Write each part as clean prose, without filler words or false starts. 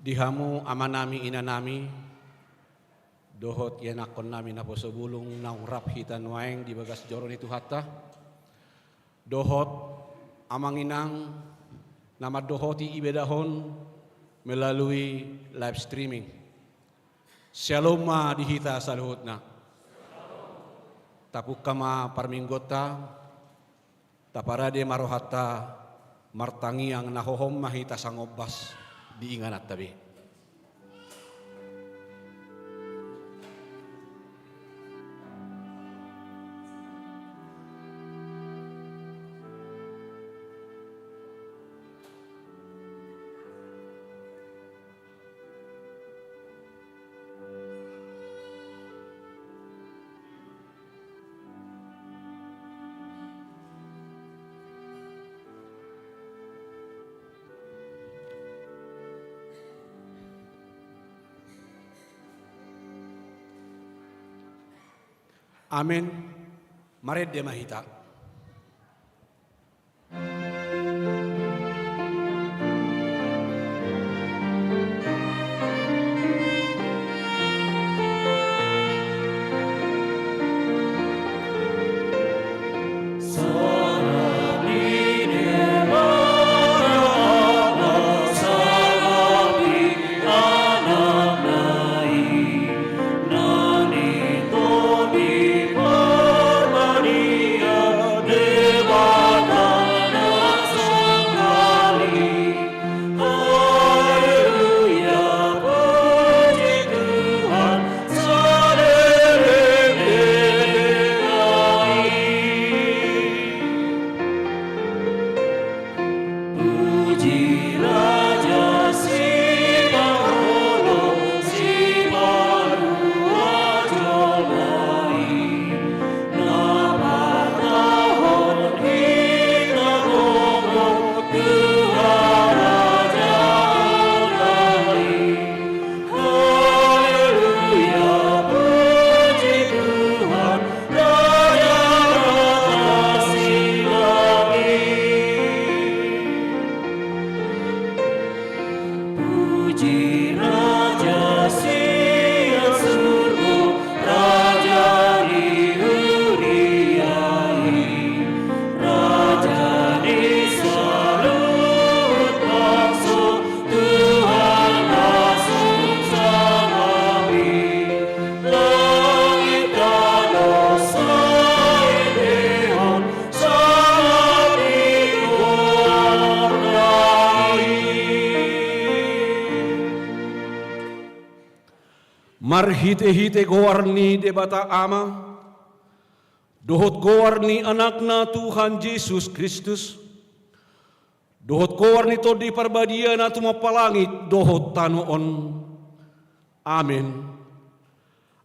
Dihamu amanami inanami, dohot yanakon nami na po subulong naungrap hitan waeng di bagas joron itu hatta. Dohot amanginang nama dohoti ibedahon melalui live streaming. Shalom ma dihita saluhutna. Tapuk kama parminggota, taparade marohata martangi ang nahohom mahita sangobas diinganat tabi. Amin. Mared de mahita. Marhite-hite gowarni debata ama, dohot gowarni anakna Tuhan Yesus Kristus, dohot gowarni to di parbadia na tumapalangit dohot tanoon. Amin.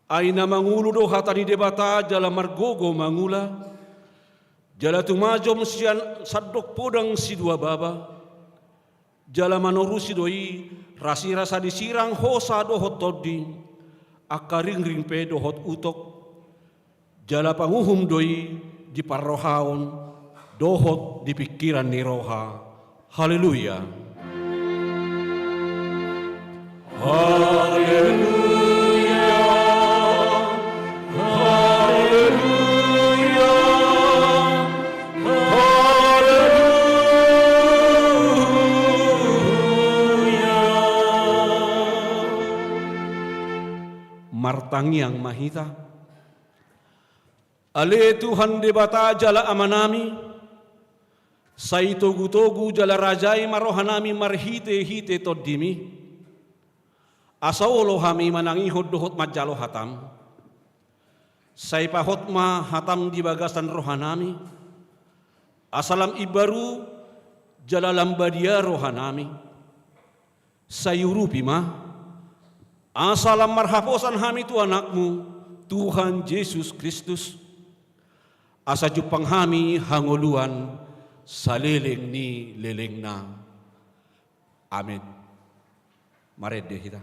Ay na mangulo do hatani debata jala margogo mangula, jala tumajom siyan sadok podang si dua baba, jala manorusi doi rasi-rasa disirang hosa dohot todi, akaring-ring pe dohot utok, jala panguhum doi di parrohaon, dohot di pikiran ni roha. Haleluya. Haleluya. Haleluya. Martangi yang mahita, ale Tuhan debata jala amanami, say togu-togu jala rajai marohanami marhite-hite toddimi, asawolo hami manangihod dohot majalo hatam, say pahot ma hatam di bagasan rohanami, asalam ibaru jala lambadia rohanami, sayurupi ma, asalam marhaposan hami tu anakmu, Tuhan Yesus Kristus. Asa jupang hami hanguluan sa leleng ni leleng na. Amin. Mared de hita.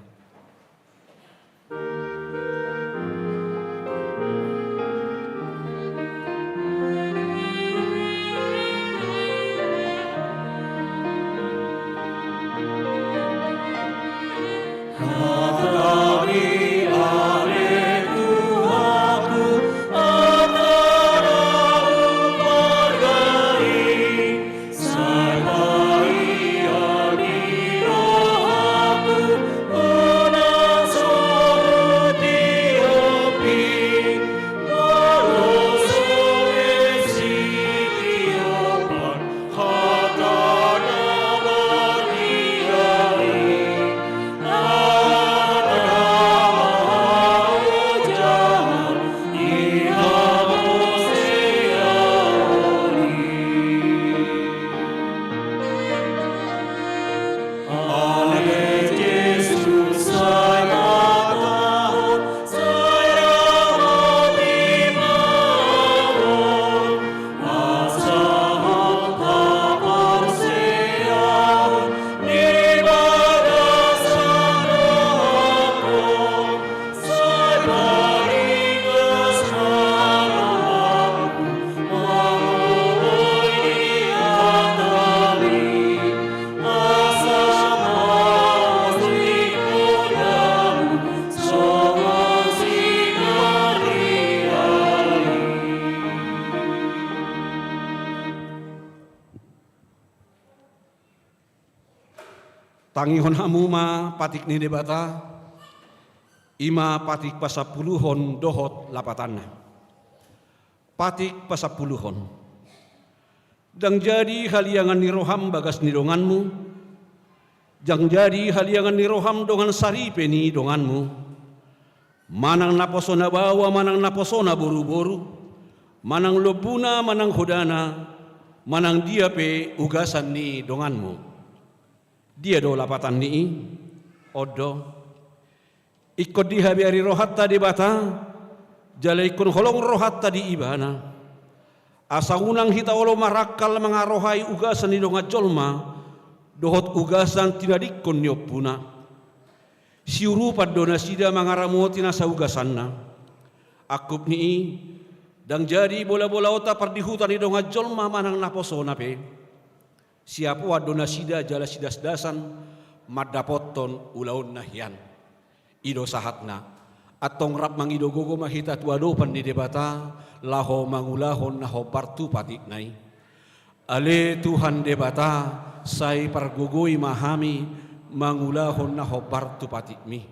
Tangihon hamuma patik ni debata, ima patik pasapuluhon dohot lapatanna. Patik pasapuluhon. Dang jadi haliangan ni roham bagas ni donganmu, jang jadi haliangan ni roham dongan saripe ni donganmu, manang naposona bawa, manang naposona boru-boru, manang lobuna, manang hodana, manang dia pe ugasan ni donganmu. Dia do lapatan ni odo ikut di habiari rohatta di bata jala ikun holong rohatta di ibana asa unang hita olo marakal mengarohai ugasan ni donga jolma dohot ugasan tinadikon ni opuna siurupat dona sida mangaramuoti nasa ugasanna akup ni dang jadi bola-bola ota pardihutan ni donga jolma manang naposona pe siapa wadona sida jala sidas dasan madapoton ulaun nahyan ido sahatna atong rap mangido gogo mahita tuadopan di debata laho mangulahon naho partu patik nai ale Tuhan debata sai pargogoi mahami mangulahon naho partu patik mi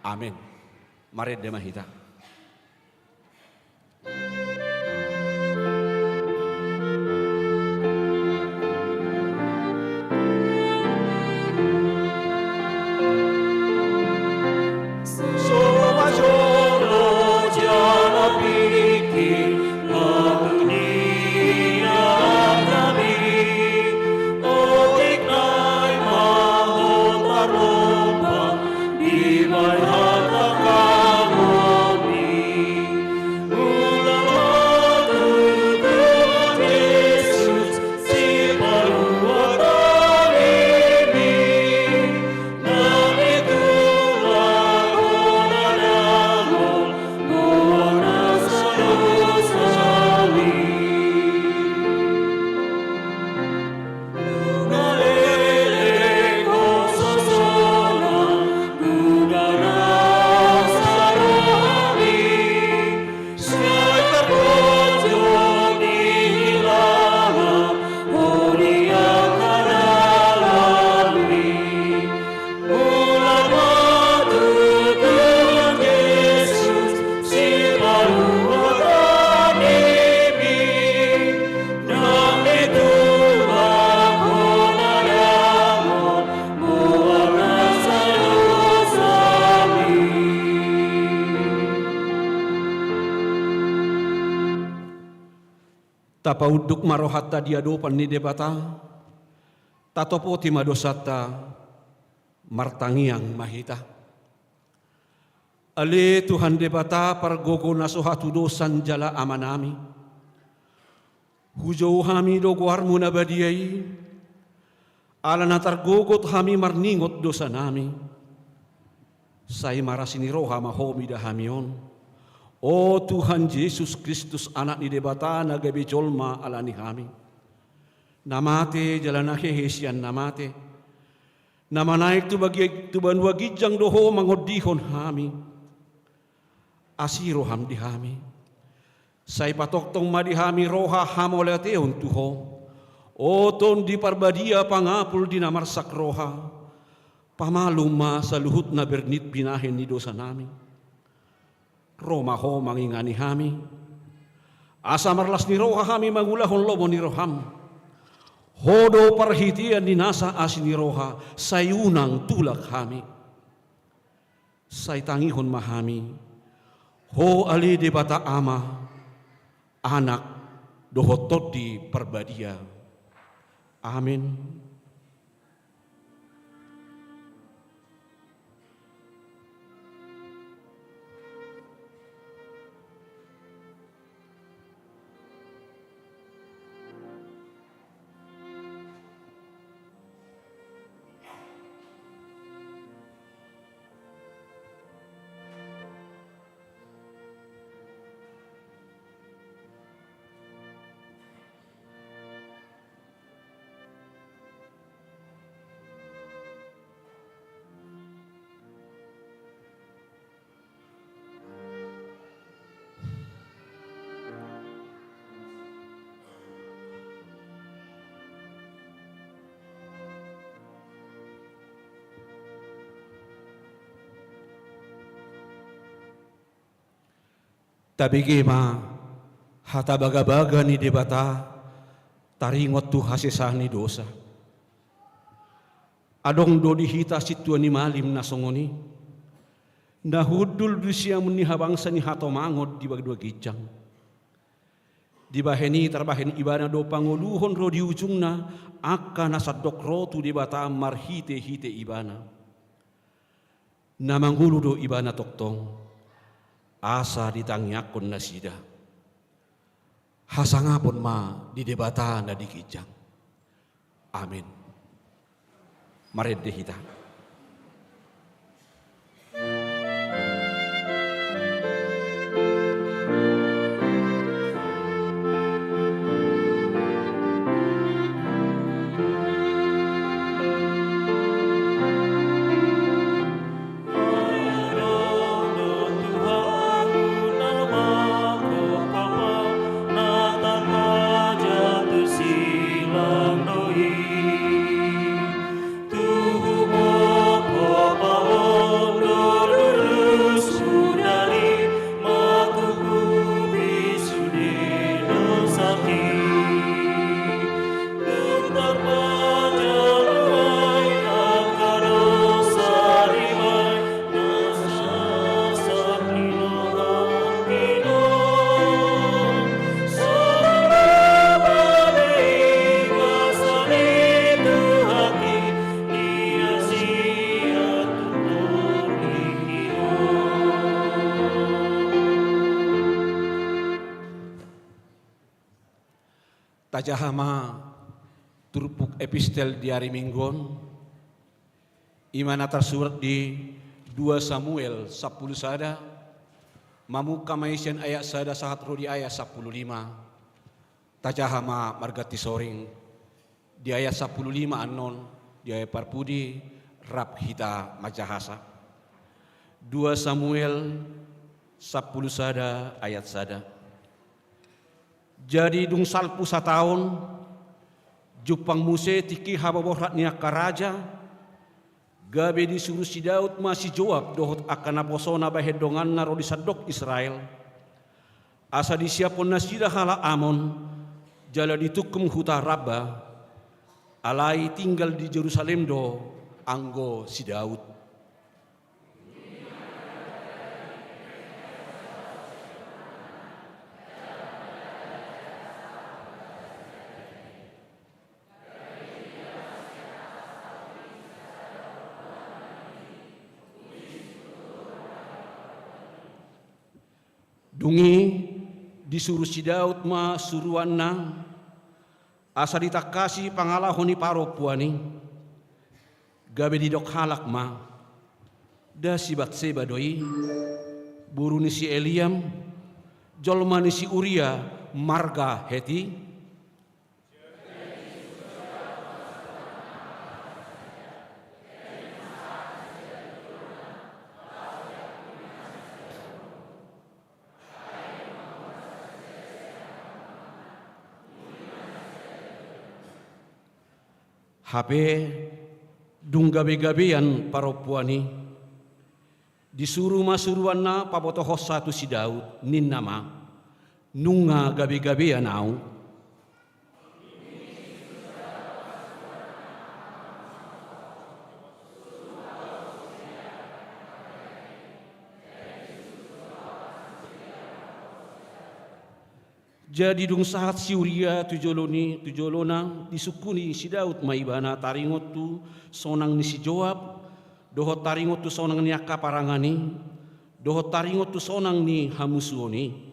amin mare de mahita. Tapa uduk marohatta diadopan ni debata, tatopo timadosata martangiang mahita. Ale Tuhan debata pargogo nasohatu dosan jala amanami. Hujau hami dogoarmu nabadiai, ala natargogot hami marningot dosa nami. Sai marasini roha mahomi dahamion. Oh Tuhan Yesus Kristus anak ni debata nagabe jolma alani hami. Namate jalana hehesian namate. Nama naik tu bagi tuban wagijang doho mangodihon hami. Asiro ham di hami. Sai patok tong madi hami roha hamoleteon tuho. O ton di parbadia pangapul di namarsak roha. Pamaluma sa luhut na bernit binahin ni dosa nami. Roma ho mangingani hami. Asa marlas ni roha hami mangulahon lobo ni roham. Hodo parhitian ni nasa asin ni roha sayunang tulak hami. Say tangihon mahami. Ho ali debata ama anak dohotot di perbadia. Amin. Tabigema hata baga-baga ni debata taringot tu hasesah ni dosa. Adong do dihita situa ni malim na songoni. Nahudul dusia muniha bangsa ni hato mangod di bagdua gijang. Di baheni terbahen ibana do pangoluhon ro di ujungna akan nasadok rotu debata marhite hite ibana. Namanggulu do ibana toktong. Asa ditangyakon na sida. Hasangapon ma di debata na di kijang. Amin. Maredde hita. Tajahama turpuk epistel di hari Minggon imana tersurat di 2 Samuel 10 sada mamuka maisen ayat sada sahat rodi ayat 15 tajahama margati soring di ayat 15 anon di ayat parpudi rap hita majahasa 2 Samuel 10 sada ayat sada. Jadi dung salpu satahun jupang muse tiki hababohrat niak karaja gabe disuruh si Daud masih jawab dohot akan aposona bahedongan naro disadok Israel asa disiapon nasida hala Amon jala ditukum huta Rabba alai tinggal di Jerusalem do anggo si Daud. Dungi disuruh si Daud ma suruanna asa ditakasi pangalahoni paropuani gabe didok halak ma da si Batseba doi buru ni si Eliam jolma ni si Uria marga heti HP dung gabe-gabean paropuani disuruh masuruan na pabotohos satu si Daud nin nama nunga gabe-gabean au jadi dung sahat si Uria tujolona disukuni si Daud maibana taringot tu sonang ni si Joab dohot taringot tu sonang ni akaparangani dohot taringot tu sonang ni hamusuoni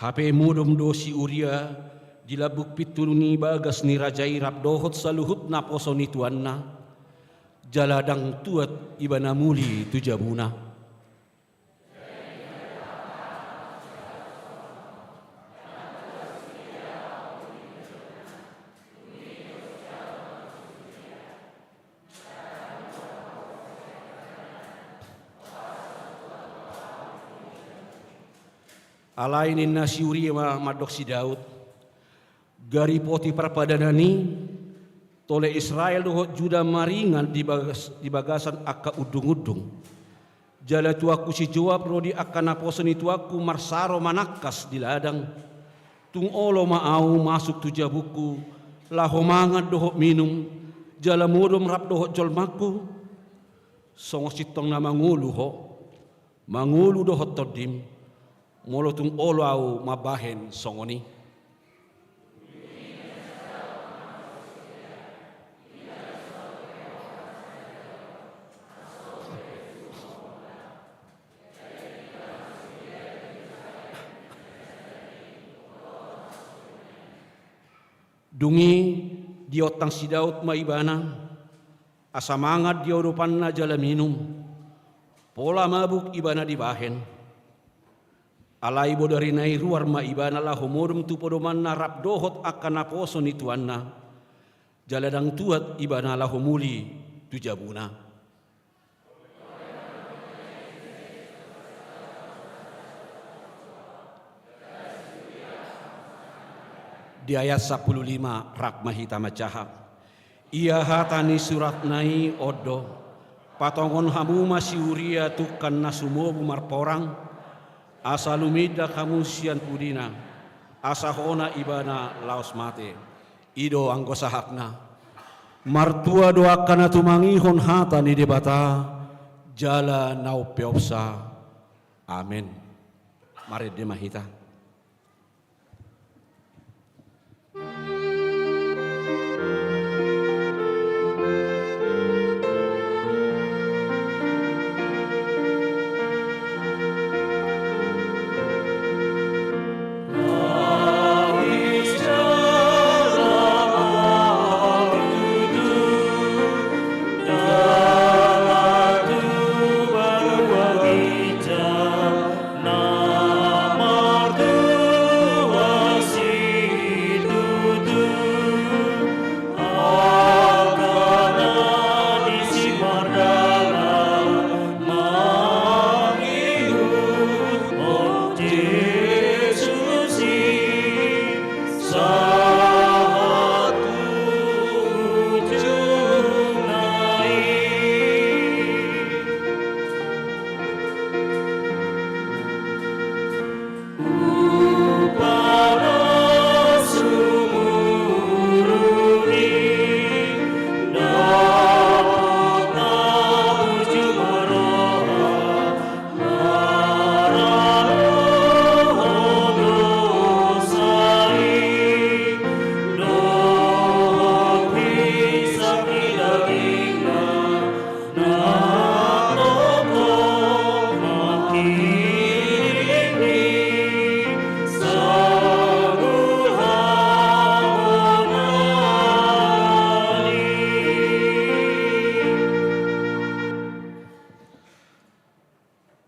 HP mudom do si Uria dilabuk pituluni bagas ni rajai rap dohot saluhut na posoni tuanna jaladang tuat ibana muli tujabuna. alainin nasiuri madok si Daud gari poti perpadanani tole Israel dohot Juda maringan di bagasan akka udung-udung jala tuaku si jawab rodi akka naposen itu aku marsaro manakas di ladang tung olo maau masuk tu jabuku laho mangat dohot minum jala modom rap dohot jolmaku songo sitong na mangulu ho mangulu dohot todim molo tung olo au mabahen songoni dungi diotang si Daud maibana asa mangat dia urupan na jala minum pola mabuk ibana dibahen alai bodari nai ruar ma ibana lah homodum tu podoman na rap dohot akan naposon ituanna jaladang tuat ibana lah homuli tu jabuna di ayat 15 rak mahita macahak ia hatani surat nai odo patongon hamu masih uria tukan nasumobu marporang asa lumida kamu sian pudina asa hona ibana laos mate ido anggo sahakna martua doakan atumangihon hata ni debata jala nau peopsa amin mari demahita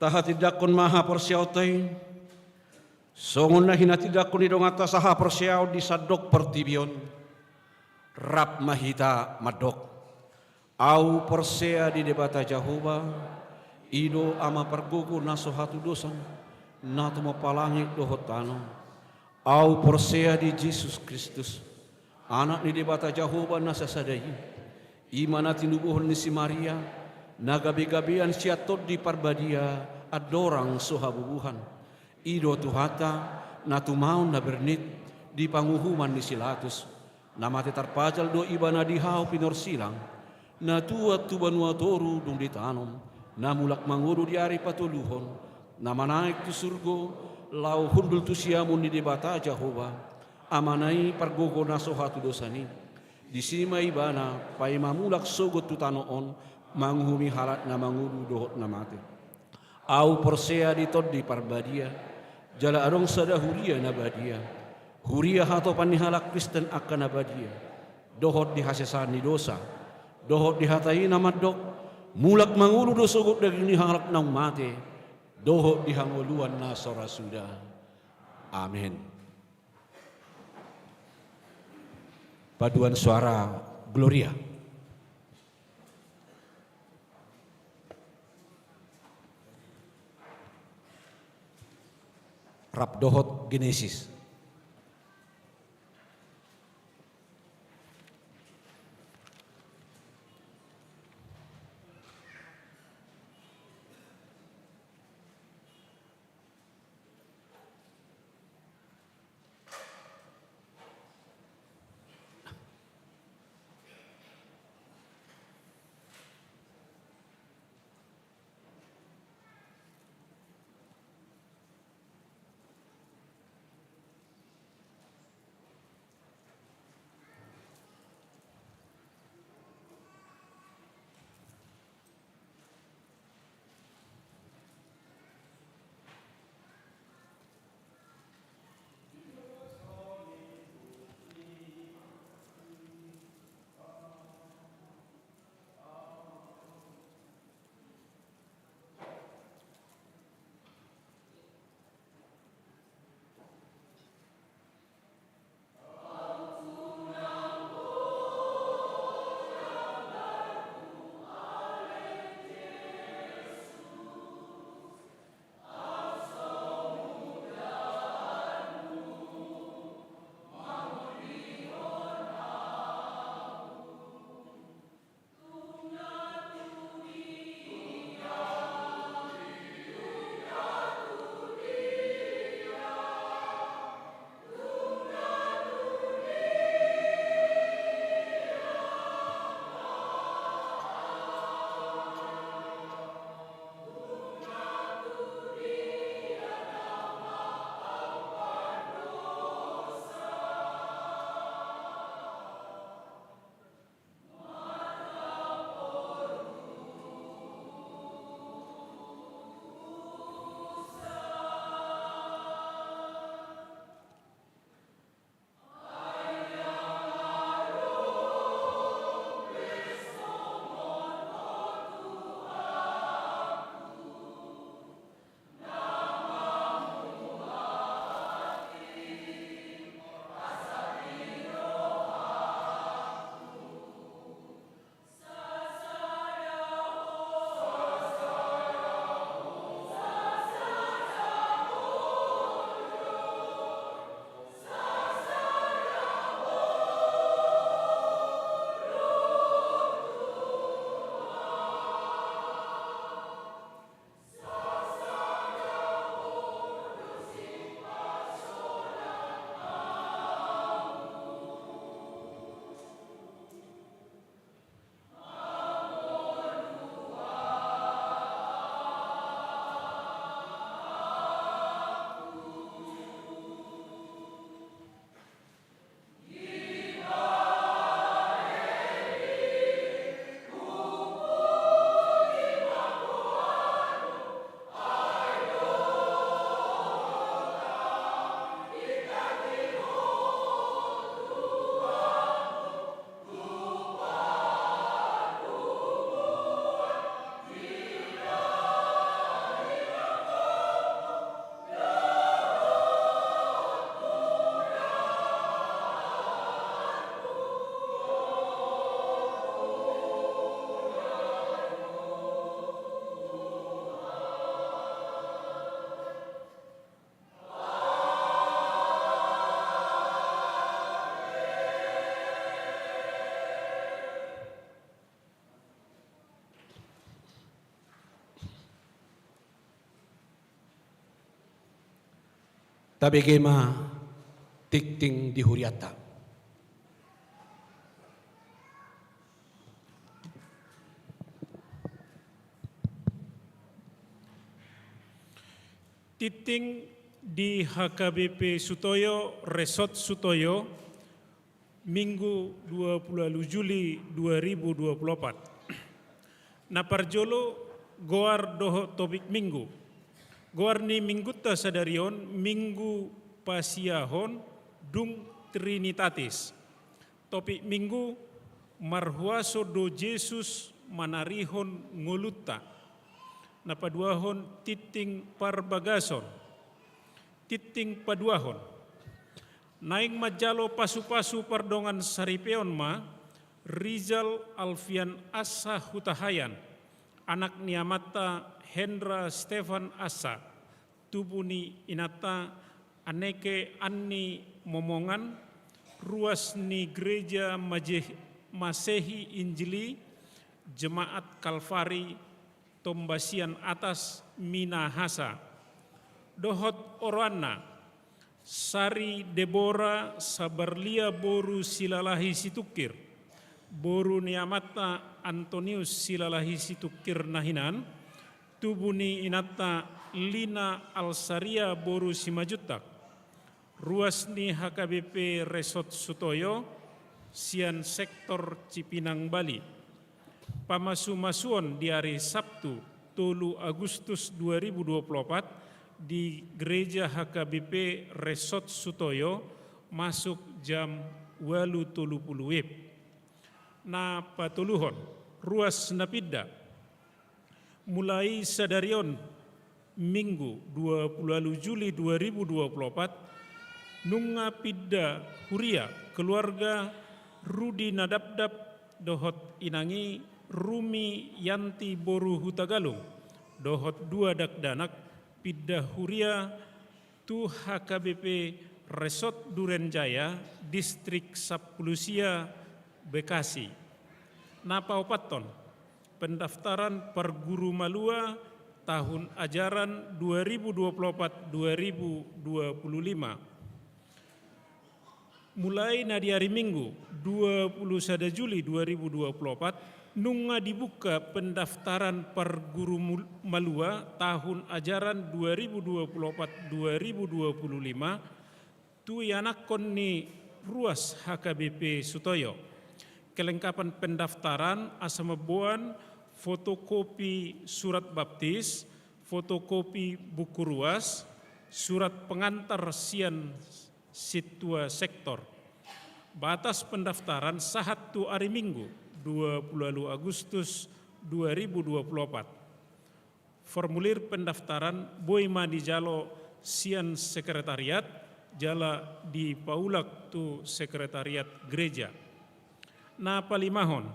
taha tidakon maha persiautai songon na hina tidakon idong atas saha persiau di sadok pertibion rap mahita madok au persea di debata Jahoba ido ama pergugu naso hatu dosan natu mapalangi dohotano au persea di Yesus Kristus anak di debata Jahoba nasa sadai imana tinubuhon ni si Maria nagabi-gabian siatot di parbadia adorang sohabubuhan ido tuhata natu maun na bernit di panguhuman ni silatus namate tarpajal do ibana dihau pinor silang na tuat tubanua toru dung ditanom namulak manguru di ari patuluhon nama naik tu surgo lau hundul tu siamun di debata Jahoba amanai pargogo na sohatu dosani disima ibana pai mamulak sogot tu tanoon manghumi halat na manguru dohot na mate au persea ditod di parbadia jala adong sada huria na badia huria hato panihalak Kristen akan na badia dohot di hasesan ni dosa dohot di hatai na madok mulak manguru do sogot daging ni halak nang mate dohot di hanguluan na sorasuda amin. Paduan suara Gloria. Rabdohot Genesis. Tabegema tikting di huriata. Titing di HKBP Sutoyo, Resort Sutoyo, Minggu 20 Juli 2024. Naparjolo goar doho topik minggu. Goar ni minggu ta sadarion, minggu pasiahon, dung Trinitatis. Topik minggu marhuaso do Jesus manarihon nguluta. Napaduahon titing parbagason, titing paduahon. Naing majalo pasu-pasu pardongan saripeon ma, Rizal Alfian Asa Hutahayan, anak niamata Hendra Stefan Asa, tubuni inata aneke anni momongan ruas ni gereja Masehi Injili Jemaat Kalvari Tombasian Atas Minahasa dohot orana Sari Debora Sabarlia Boru Silalahi Situkir Boru Niamata Antonius Silalahi Situkir Nahinan Tubuni Inata Lina Alsaria Boru Simajutak Ruasni HKBP Resort Sutoyo Sian Sektor Cipinang Bali Pamasu-masuon di hari Sabtu 3 Agustus 2024 di Gereja HKBP Resort Sutoyo masuk jam 8.30 WIB. Na patuluhon ruas napidda mulai sadarion Minggu 20 Juli 2024 nunga pidda huria keluarga Rudi Nadabdab dohot inangi Rumi Yanti Boru Hutagalung dohot 2 dakdanak pidda huria tu HKBP Resort Durenjaya Distrik Sapulusia Bekasi. Napa opaton pendaftaran perguru malua tahun ajaran 2024-2025 mulai na di hari Minggu 21 Juli 2024 nunga dibuka pendaftaran perguru malua tahun ajaran 2024-2025 tu yanakon ni ruas HKBP Sutoyo. Kelengkapan pendaftaran asamabuan fotokopi surat baptis, fotokopi buku ruas, surat pengantar sian situa sektor. Batas pendaftaran sahat tu hari Minggu 20 Agustus 2024. Formulir pendaftaran boima di jalo sian sekretariat jala di paulak tu sekretariat gereja. Na palimahon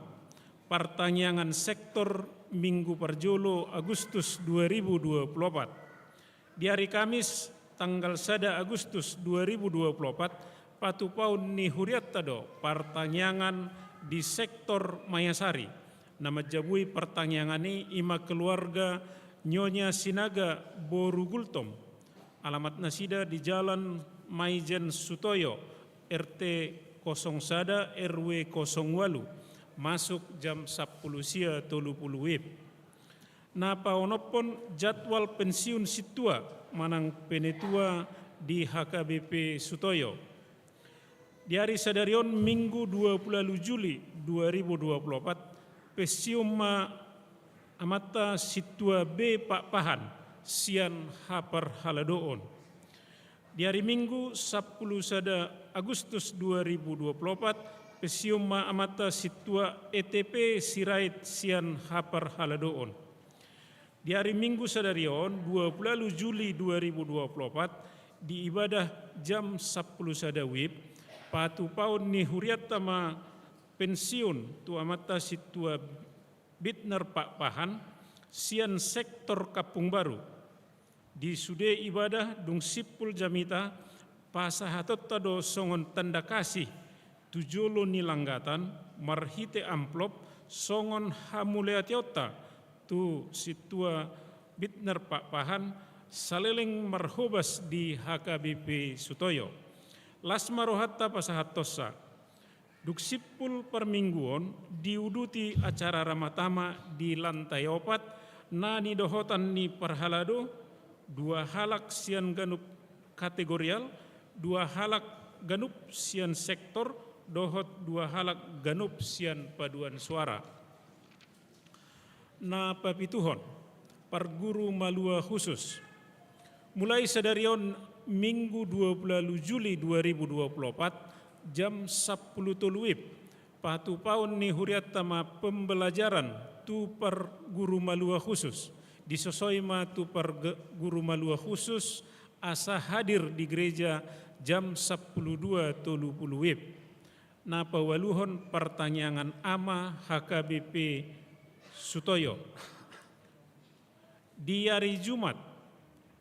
pertanyaan sektor Minggu Parjolo Agustus 2024. Di hari Kamis tanggal 1 Agustus 2024 patupau ni huriat tado pertanyaan di sektor Mayasari. Nama jabui pertanyaan ini ima keluarga Nyonya Sinaga Boru Gultom. Alamat nasida di Jalan Maijen Sutoyo RT 01 RW 08 masuk jam 10.30 WIB. Napa onopon jadwal pensiun situa manang penetua di HKBP Sutoyo. Di hari sadarion Minggu 20 Juli 2024 pesiuma amata situa B Pak Pahan sian hapar haladoon. Di hari Minggu 10 Agustus 2024 pesiuma amata situa ETP Sirait sian hapar haladoon. Di hari Minggu sadarion 20 Juli 2024 di ibadah jam 10 WIB patu paun ni huriat tama pensiun tu amata situa Bitner Pak Pahan sian sektor Kapung Baru di sude ibadah dung sipul jamita pasahatot tado songon tanda kasih tujolo ni langgatan marhite amplop songon hamuleatiota tu situa Bitner Pak Pahan saleleng marhobas di HKBP Sutoyo. Lasma rohatta pasahatosa duksipul permingguon diuduti acara ramatama di lantai 4 nani dohotan ni perhalado 2 halak sian ganup kategorial 2 halak ganup sian sektor dohot 2 halak ganup sian paduan suara. Na papituhon perguru malua khusus mulai sadarion Minggu 20 Juli 2024 jam 10 WIB patu paun ni huriat tama pembelajaran tu per guru malua khusus disosoi ma tu per guru malua khusus asa hadir di gereja jam 10.30 WIB. Na pawaluhon pertanyaan ama HKBP Sutoyo. Di hari Jumat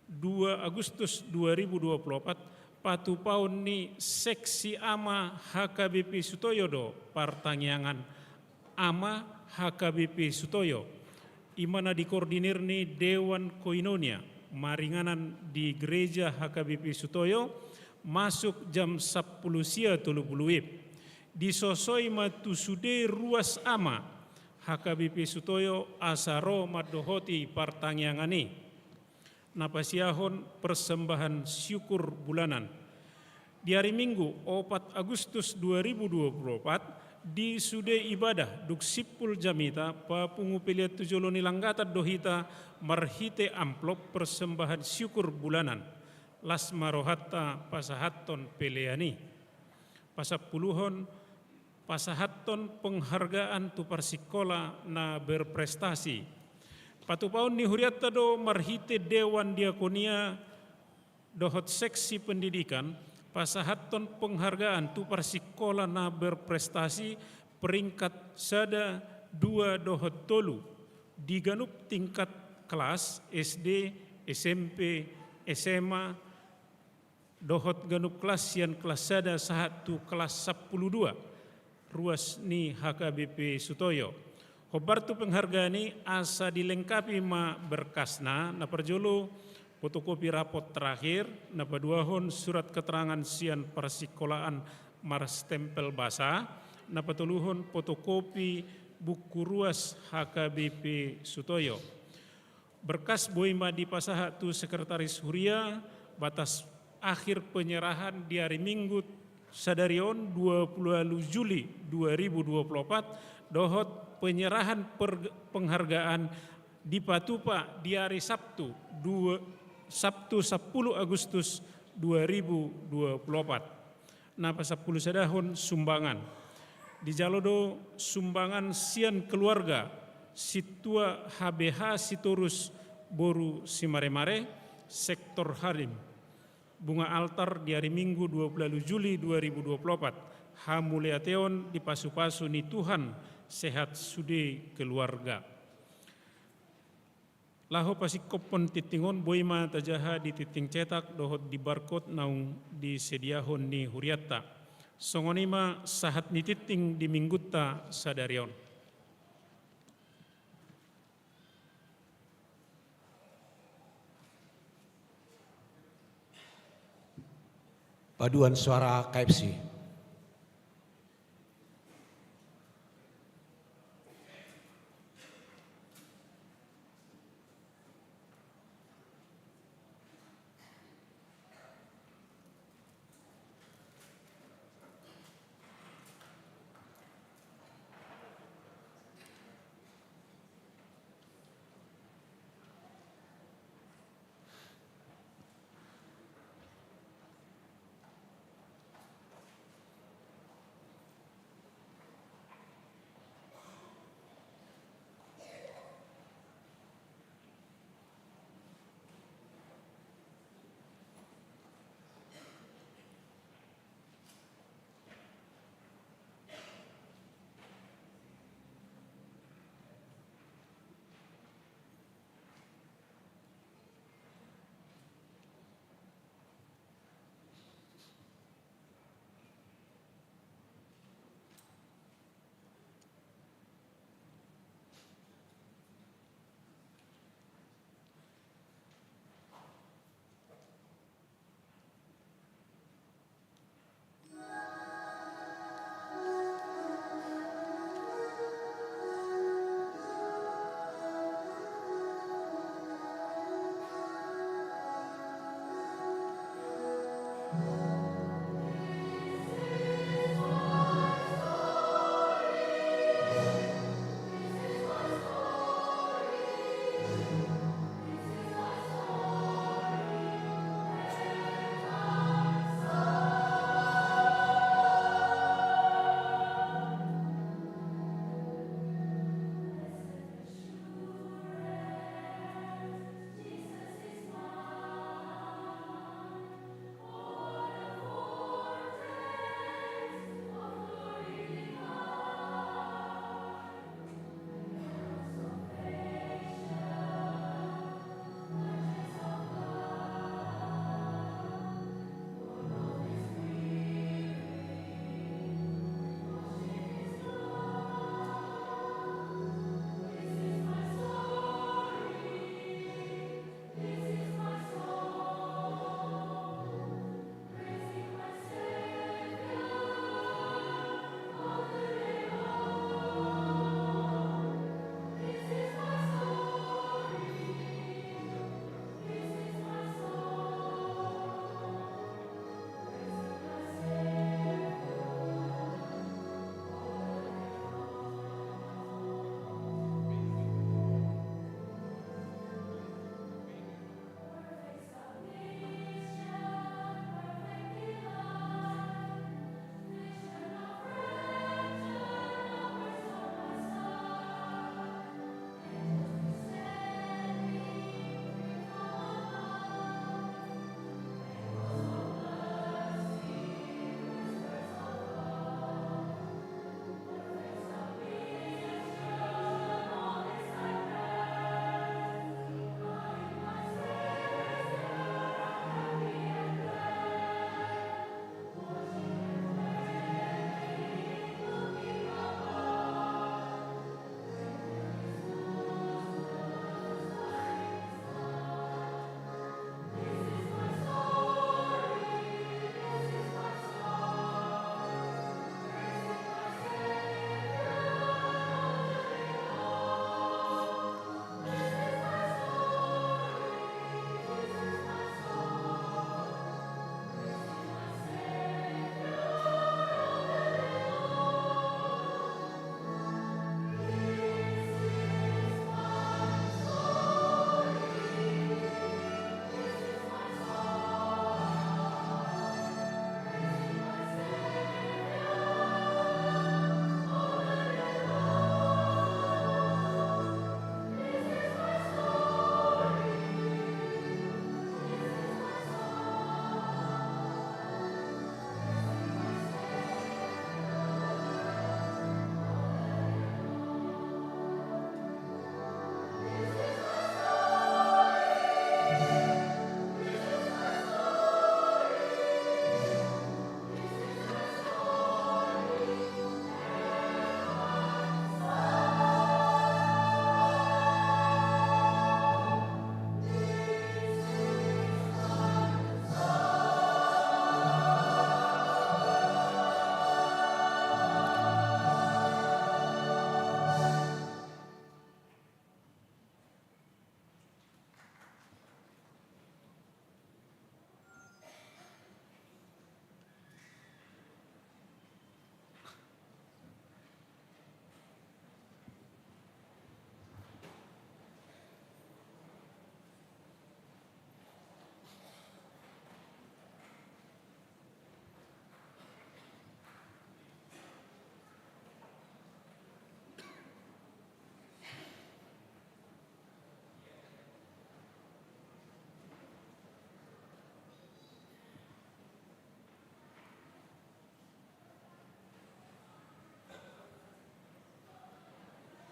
2 Agustus 2024 patupaun ni seksi ama HKBP Sutoyo do partangyangan ama HKBP Sutoyo imana dikoordinir ni Dewan Koinonia maringanan di gereja HKBP Sutoyo masuk jam 10 sia 30 wib disosoi matusude ruas ama HKBP Sutoyo asaro madohoti partangyangani napasiahon persembahan syukur bulanan. Di hari Minggu 4 Agustus 2024 di sude ibadah duk sipul jamita papungu pilihat tujoloni langgata dohita marhite amplop persembahan syukur bulanan las marohatta pasahatton peleani pasapuluhon pasahatton penghargaan tu persikola na berprestasi patupaun ni huriatta do marhite Dewan Diakonia dohot seksi pendidikan pasahatton penghargaan tu persikola na berprestasi peringkat sada 2 dohot tolu diganup tingkat kelas SD, SMP, SMA dohot ganup kelas yang kelas sada satu kelas 12 ruas ni HKBP Sutoyo. Hobar tu penghargaan ini asa dilengkapi ma berkasna na perjolo fotokopi rapot terakhir na paduahon surat keterangan sian persikolaan mar stempel basa na patuluhon fotokopi buku ruas HKBP Sutoyo. Berkas boima di pasaha tu sekretaris huria batas akhir penyerahan di hari Minggu sadarion 20 Juli 2024 dohot penyerahan penghargaan di Patupa di hari Sabtu 10 Agustus 2024. Napa 10 sadahon sumbangan. Di Jalodo sumbangan sian keluarga situa HBH Sitorus Boru Simaremare sektor Harim. Bunga altar di hari Minggu 20 Juli 2024. Hamuleateon di pasu-pasu ni Tuhan sehat sude keluarga. Laho pasikopon titingon boima tajaha di titing cetak dohot di barcode naung di sediahon ni huriatta. Songonima sahat ni titing di minggutta sadarion. Paduan suara KFC.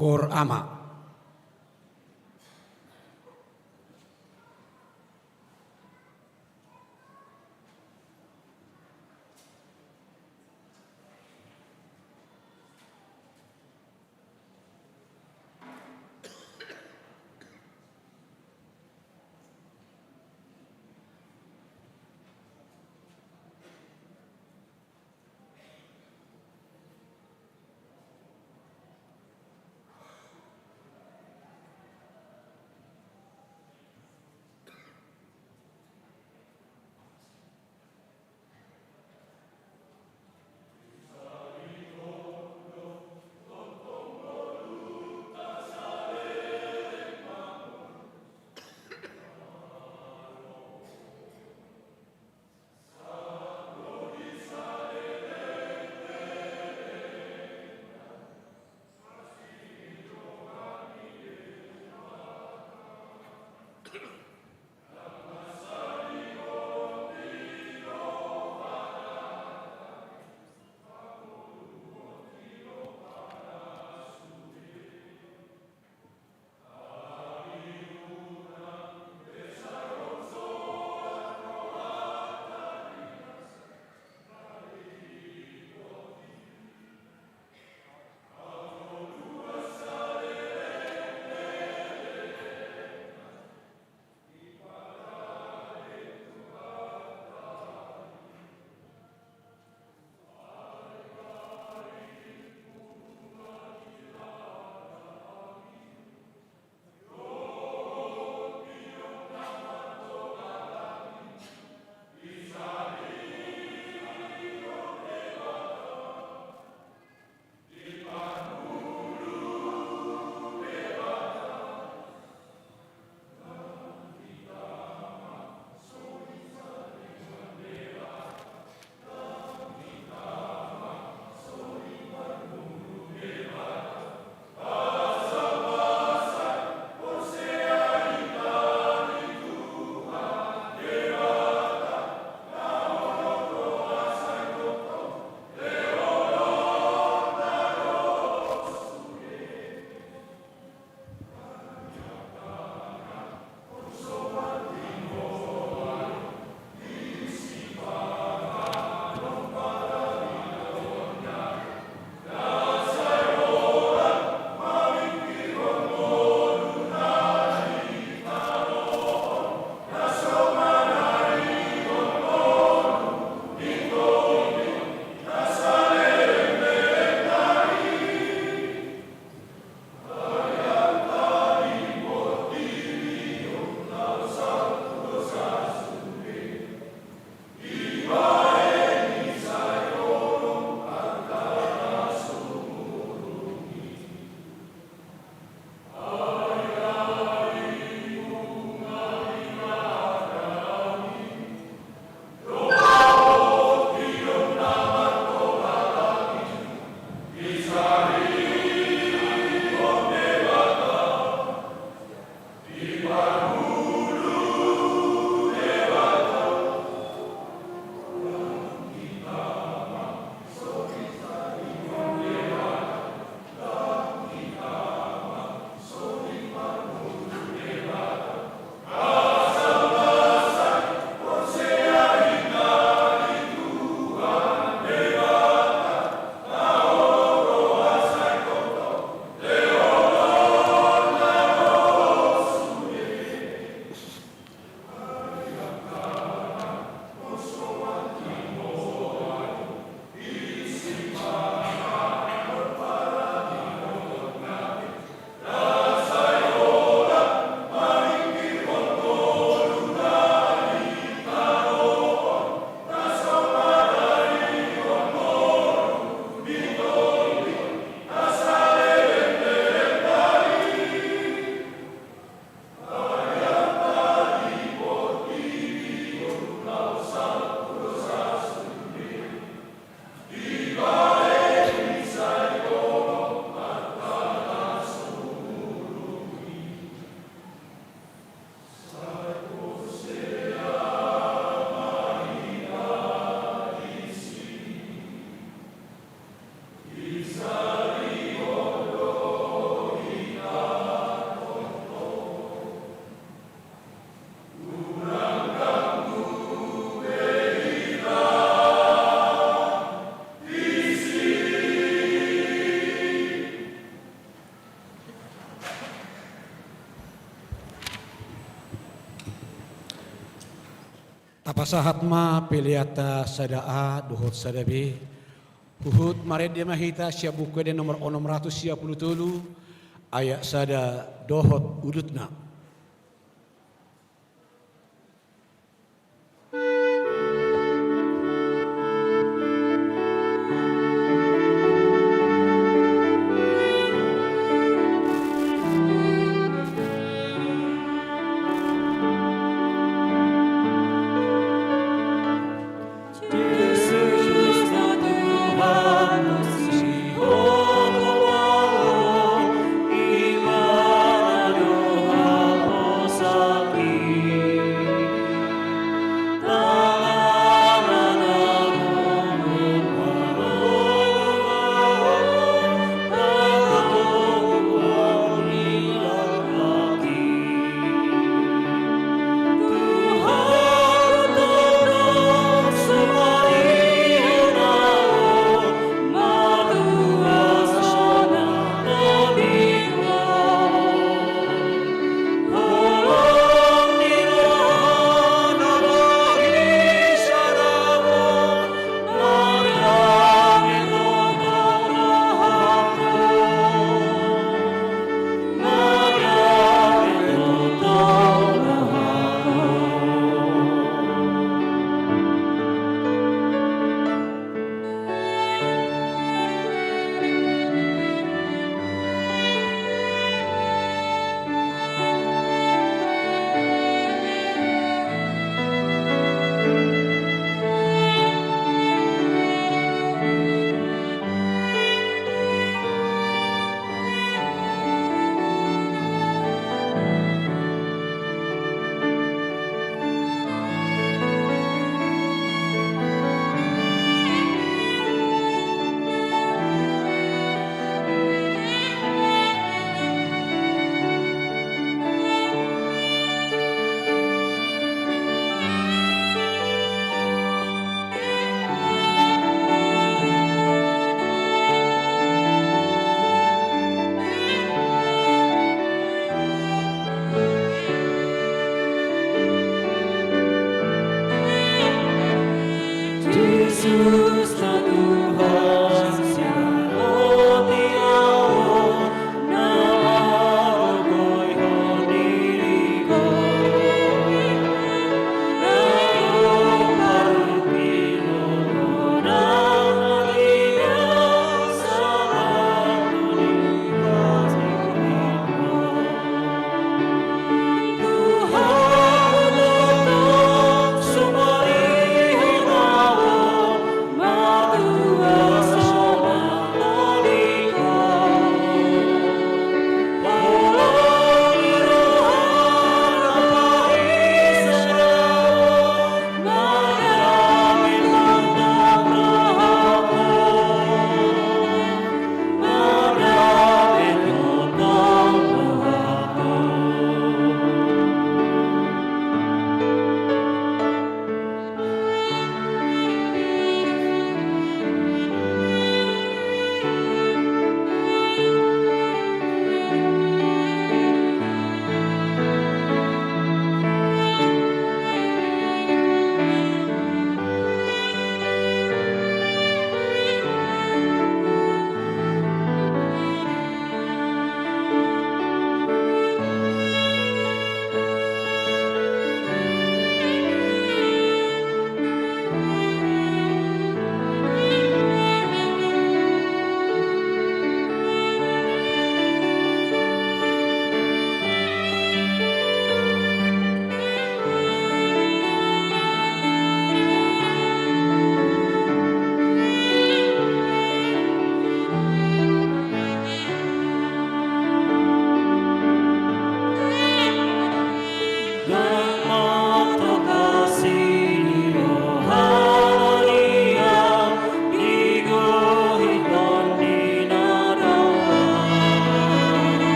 Kor Ama. Tapasahat ma piliata sadaa duhut sadabi Huhut maret dia mahita siap buku de nomor 633 ayat sada dohot udutna. Imana doha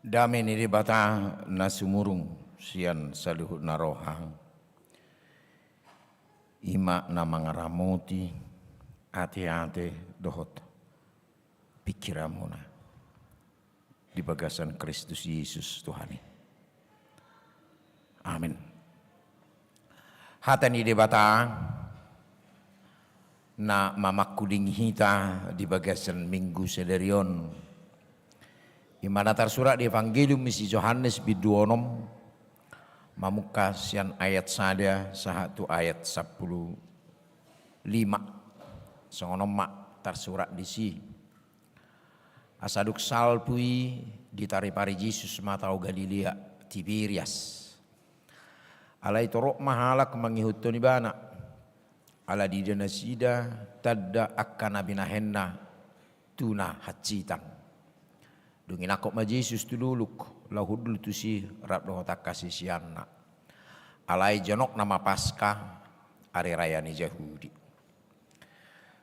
Dame ni bata na sumurung sian saluhut na rohang. Ima na mangaramuti ate-ate dohot pikiranmu na di bagasan Kristus Yesus Tuhan. Amin. Hata ni bata na mamakuling hita di bagasan minggu sederion. Imana tersurat di Evangelium misi Yohanes biduonom mamuka sian ayat sada sahatu ayat 15 songonom mak tersurat di si asaduk salpui ditari pari Yesus matau Galilea Tiberias alai torok mahalak mangihutun ibana ala di danasida tadda akkana binahenna tuna hacitan dungin akok ma Yesus tululuk lahudul tu si rap dohotak kasih sianna alai jonok nama Paskah hari raya ni Yahudi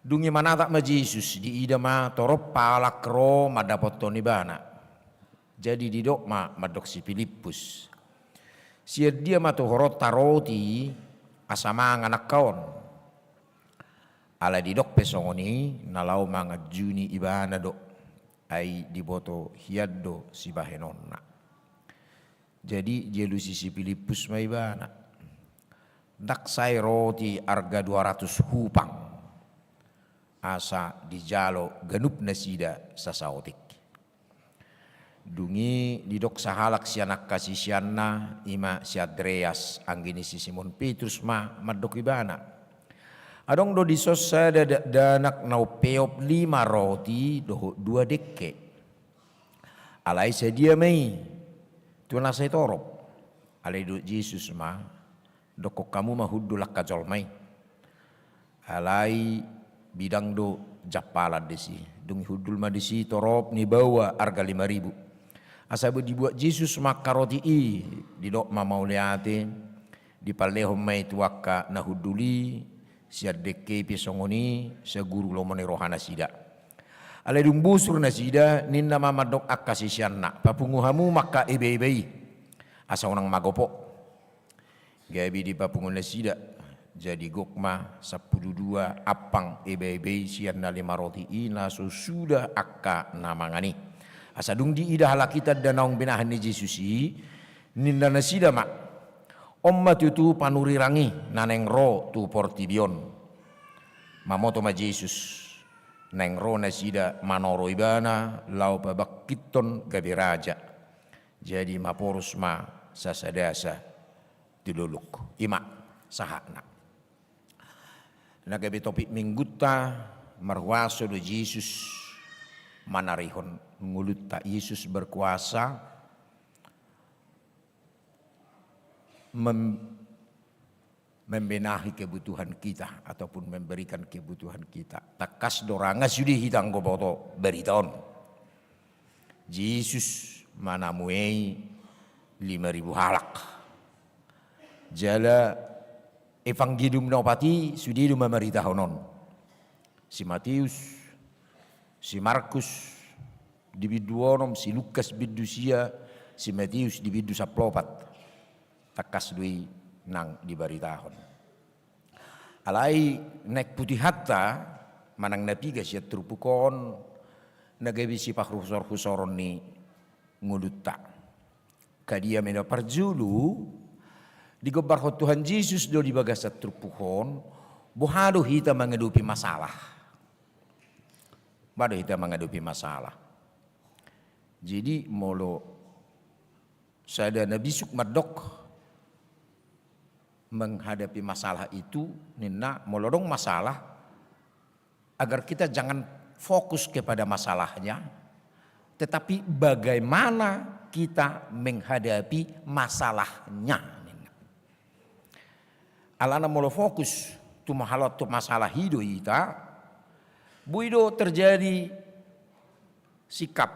dungi manatak ma Yesus di ida ma torop palak ro madapoton ibana jadi didok ma madok si Filipus sia dia ma to horot taroti asama anak kaon ala didok pesongoni nalau manga juni ibana dok ai diboto hiaddo si bahenonna. Jadi jelusi si Filipus maibana. Dak sai roti arga 200 hupang. Asa dijalo genup nasida sasaotik. Dungi didok sahalak si anak kasih sianna ima si Andreas anggini si Simon Petrus ma madok ibana. Adong do disos sada danak nau peop 5 roti do 2 dekke. Alai sedia mei tuana sai torop. Alai do Yesus ma doko kamu mah hudulak kajol mai. Alai bidang do japala desi. Dung hudul ma desi torop ni bawa harga 5.000. Asabu dibuat Yesus maka roti i didok ma mauliate di palehom mai tuaka na huduli siad deke pisongoni seguru lomone rohana sida. Ale dumbusur nasida ninna mamadok akasi sianna papunguhamu maka ebe-ebei asa onang magopo. Gabi di papungun nasida jadi gokma 12 apang ebe-ebei sianna 5 roti ina sudah akka namangani. Asa dung di ida halakita danaung binahan ni Jesusi ninna nasida mak Omma tutu panurirangi naneng ro tu portibion. Mamoto ma Yesus neng ro nasida manoro ibana lau babakiton gabi raja. Jadi maporus ma sasadasa diluluk ima sahakna. Nagabi topik mingguta marwaso do Yesus manarihon ngulutta Yesus berkuasa membenahi kebutuhan kita ataupun memberikan kebutuhan kita. Takas dorangas yudi hitang goboto beriton. Yesus manamuei 5.000 halak. Jala Evangelium naupati sudi du memeritahonon. Si Matius, si Markus di biduonom, si Lukas bidusia, si Matius di bidu saplopat. Takas dui nang dibaritahon. Alai nek putih hatta manang napiga siat trupukon nagabi si pakrusor-kusoron ni ngudutta. Kadia mena parjulu digobar Tuhan Yesus do di bagasat trupukon bohado hita menghadapi masalah. Bado hita menghadapi masalah. Jadi molo sada nabisuk madok menghadapi masalah itu nina molodong masalah agar kita jangan fokus kepada masalahnya tetapi bagaimana kita menghadapi masalahnya nina. Alana molo fokus tu mahalot tu masalah hidup kita buido terjadi sikap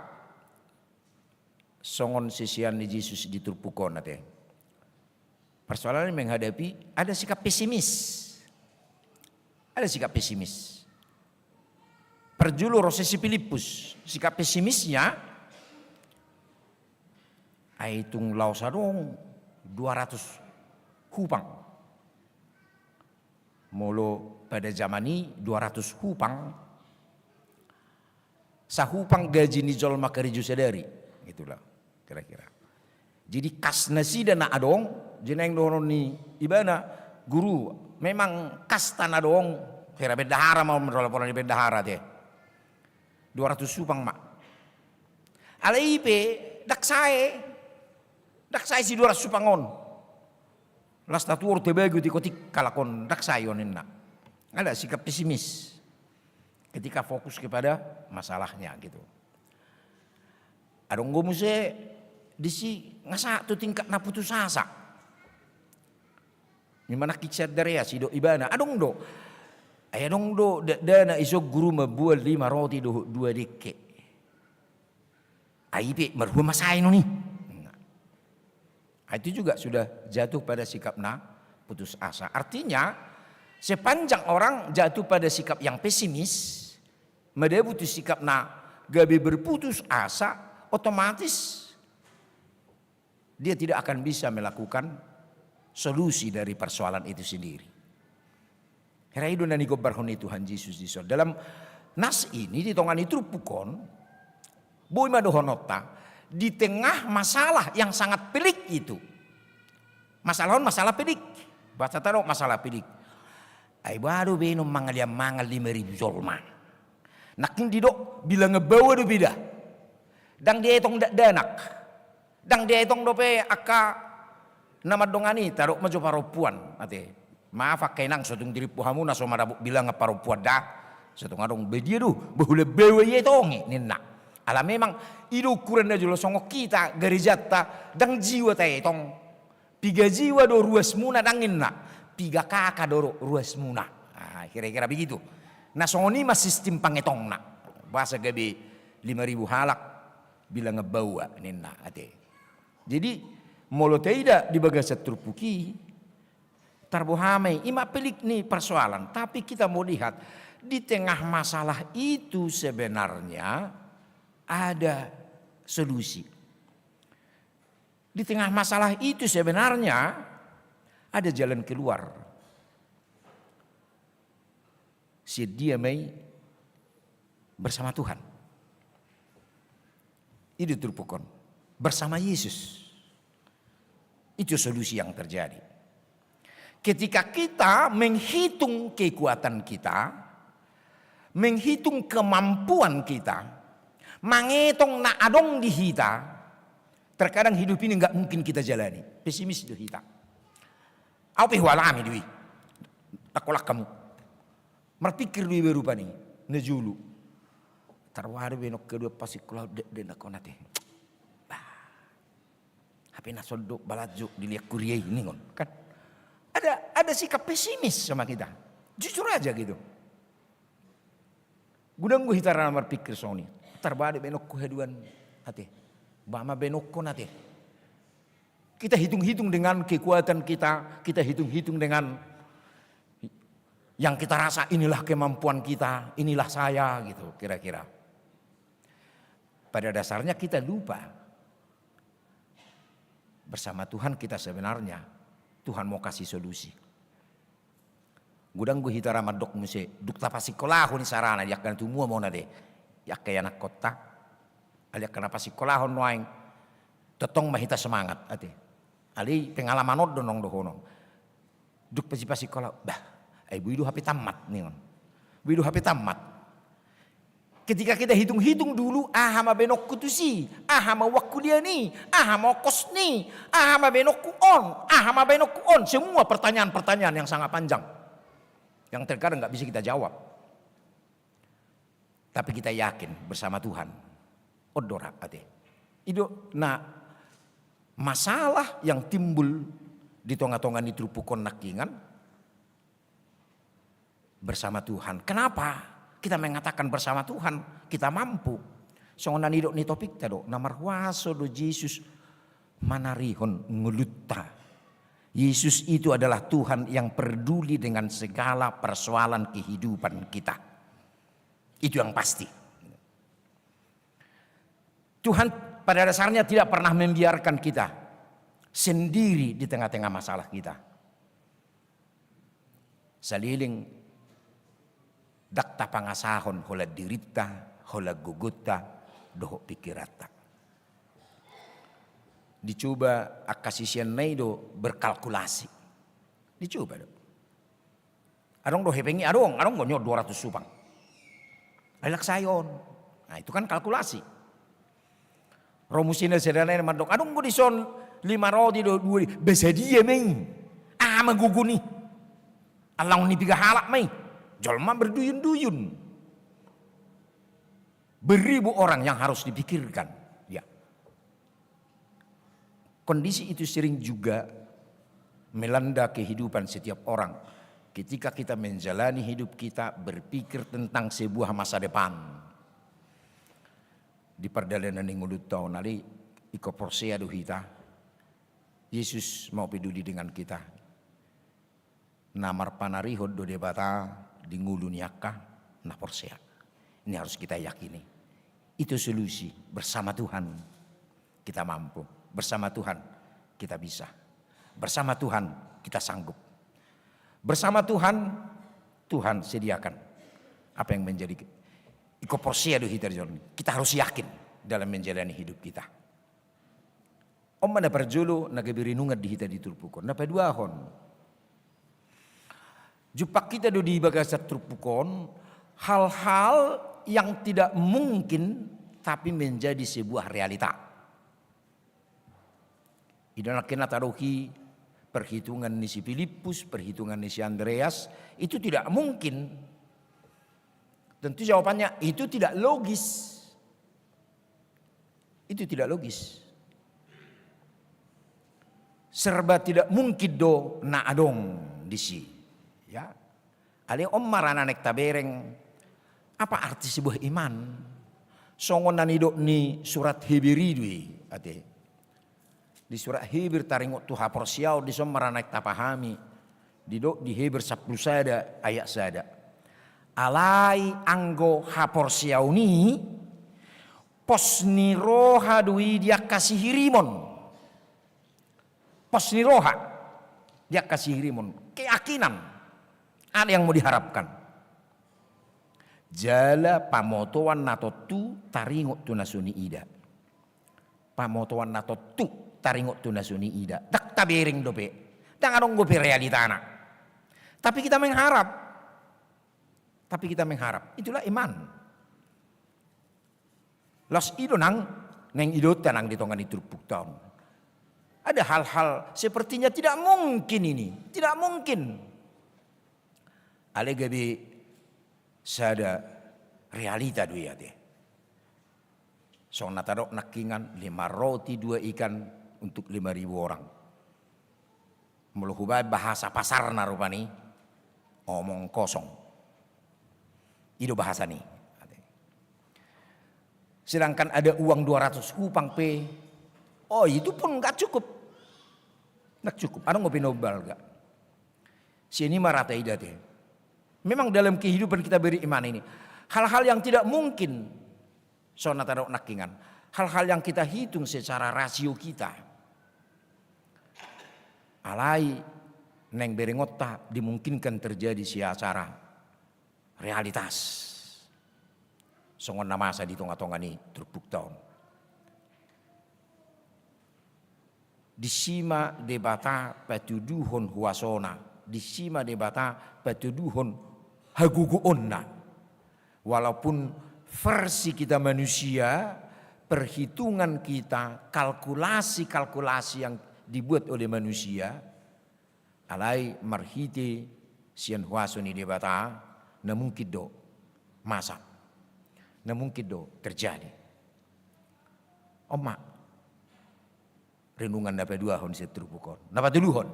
songon sisian ni Yesus diturpukon nate. Persoalan menghadapi ada sikap pesimis. Ada sikap pesimis. Perjulu Rosesi Filipus, sikap pesimisnya Aitung lau sadong 200 hupang. Molo pada zaman ini 200 hupang. Sahupang gaji ni jol makariju sadari. Itulah kira-kira. Jadi kas nasi dan adong, jeneng donon ni ibana guru memang kas tanah dong. Kira bedahara mau merolaporan di bedahara deh. 200 hupang mak. Alaipe dak saya si 200 supangon. Las tatuor tebegu di kotik kalakon dak saya oninna. Ada sikap pesimis ketika fokus kepada masalahnya gitu. Adong gomu se disi ngasa tu tingkat na putus asa. Nimana kicat dari ya si do ibana. Adong do. Ayadong do dana isok guru mabual 5 roti 2 deke. Aipe merhuma masai no nih. Itu juga sudah jatuh pada sikap putus asa. Artinya sepanjang orang jatuh pada sikap yang pesimis, medebuti sikap gabe berputus asa, otomatis dia tidak akan bisa melakukan solusi dari persoalan itu sendiri. Heraido nani gobarhon Tuhan Yesus di sorga. Dalam nas ini di tongan itu pukon, boy madohonota. Di tengah masalah yang sangat pelik itu. Masalah pelik. Bahasa taruh masalah pelik. Ay baru benom mangal 5.000 jolma. Naking didok bilang ngebawa do bida. Dang dia itong danak. Dang dia itong dope aka nama dongani taruh majo paropuan. Ate. Maaf kay nang sotong diripu hamu na somada bilang ngaparopuan dah. Sotong adong bedia do bahule bewe yetongi ninna. Alam memang itu ukuran na julo songok kita garijata dang jiwa tayo itong 3 jiwa do ruas muna dangin na 3 kakak do ruas muna. Kira-kira begitu. Nah songoni mas sistem pangetong na bahasa gabi 5.000 halak bilang ngebawa nina ate. Jadi molo tidak di bagasat terpuki tarbohamai ima pelik nih persoalan. Tapi kita mau lihat di tengah masalah itu sebenarnya ada solusi. Di tengah masalah itu sebenarnya ada jalan keluar. Sedia mai bersama Tuhan. Itu terpukon bersama Yesus. Itu solusi yang terjadi. Ketika kita menghitung kekuatan kita, menghitung kemampuan kita, menghitung na adong di kita, terkadang hidup ini nggak mungkin kita jalani. Pesimis itu kita. Apa walami dwi? Takolak kamu. Merpikir dwi berupa nih, nejulu. Tarwari benok kedua pasti kalau denda konate. Tapi nasodok balaju dilihat kuliah ini kan. Ada sikap pesimis sama kita. Jujur aja gitu. Gudang gue hitaran berpikir soni. Terbalik benok keheduan hati. Bama benok konate. Kita hitung-hitung dengan kekuatan kita. Kita hitung-hitung dengan yang kita rasa inilah kemampuan kita. Inilah saya gitu kira-kira. Pada dasarnya kita lupa. Bersama Tuhan kita sebenarnya Tuhan mau kasih solusi. Gudang gue hitara madok muse duk tapasi kolahon sarana yak kan tumua mau nade. Yak kaya anak kota. Aliak kenapa si kolahon noaing tetong mahita semangat ate. Ali pengalaman od donong dohono. Duk pasi kolah bah ai buidu hape tamat ningon. Buidu hape tamat. Ketika kita hitung-hitung dulu, hama benokku tu si, hama wakuliani, hama kos ni, hama benokku on, hama benokku on. Semua pertanyaan-pertanyaan yang sangat panjang. Yang terkadang nggak bisa kita jawab. Tapi kita yakin bersama Tuhan. Odora ate. Itu nah masalah yang timbul di tonga-tonga ni trupukon nakingan bersama Tuhan. Kenapa? Kita mengatakan bersama Tuhan, kita mampu. Songonan idok ni topik tado, namarwaso do Yesus manarihon ngelutta. Yesus itu adalah Tuhan yang peduli dengan segala persoalan kehidupan kita. Itu yang pasti. Tuhan pada dasarnya tidak pernah membiarkan kita sendiri di tengah-tengah masalah kita. Saliling dakta pangasahon hola dirita, hola gugutta, doho pikirata. Dicoba akasisian naido berkalkulasi. Dicoba do. Adong do hepengi adong gonyo 200 supang. Alak sayon. Nah itu kan kalkulasi. Romusina sedana mandok adong go dison 5 roti do 2 besa dia mei. Maguguni. Alang ni 3 halak mei. Jolma berduyun-duyun. Beribu orang yang harus dipikirkan. Ya. Kondisi itu sering juga melanda kehidupan setiap orang. Ketika kita menjalani hidup kita berpikir tentang sebuah masa depan. Di perdalanan yang ulut tahun nali iko porsea do hita. Yesus mau peduli dengan kita. Namar panarihod do debata di ngulu niaka na porsea. Ini harus kita yakini. Itu solusi. Bersama Tuhan kita mampu. Bersama Tuhan kita bisa. Bersama Tuhan kita sanggup. Bersama Tuhan, Tuhan sediakan apa yang menjadi ikoporsia do hita. Kita harus yakin dalam menjalani hidup kita. Om mana perjulu nagabirinungan di hita diturpukon. Napa duahon. Jupak kita do di bagasat turpukon hal-hal yang tidak mungkin tapi menjadi sebuah realita. Idana kena taruhi perhitungan ni si Filipus, perhitungan ni si Andreas, itu tidak mungkin. Tentu jawabannya itu tidak logis. Itu tidak logis. Serba tidak mungkin do na adong di si. Ya. Ali marana nek tabereng. Apa arti sebuah iman? Songon nanidok ni surat Hebrewi ate. Di surat Hebrew taringot tu haporsiau di somara naik tapahami. Di Hebrew 10 sada ayat sada. Alai anggo haporsiau ni posni roha dui dia kasih hirimon. Posni roha dia kasih hirimon. Keyakinan ada yang mau diharapkan. Jala pamotoan natotu taringot tu nasuni ida. Pamotoan natotu taringot tu nasuni ida. Tak tabering dope. Tak adong gope realitana. Tapi kita mengharap. Tapi kita mengharap. Itulah iman. Los ido nang idota nang ditongan iturpuk tahun. Ada hal-hal sepertinya tidak mungkin ini. Tidak mungkin. Ale gabi sada realita duya deh. So natarok nakingan 5 roti 2 ikan untuk 5.000 orang. Meluhubah bahasa pasar narupani omong kosong. Itu bahasa nih. Sedangkan ada uang 200 hupang pe. Oh itu pun gak cukup. Gak cukup. Ada ngopi nobal gak? Sini marata idate. Memang dalam kehidupan kita beriman ini. Hal-hal yang tidak mungkin. So natarok nakingan. Hal-hal yang kita hitung secara rasio kita. Alai neng berengota dimungkinkan terjadi secara realitas. Songon nama saya di tonga-tonga ni terbuk tahun. Disima debata patuduhon huasona. Disima debata patuduhon haguguonna. Walaupun versi kita manusia, perhitungan kita, kalkulasi-kalkulasi yang dibuat oleh manusia, alai marhite sian huasoni debata, na mungkin do masa, na mungkin do terjadi. Oma, renungan dapat 2 hon setrupukon, dapat 2 hon.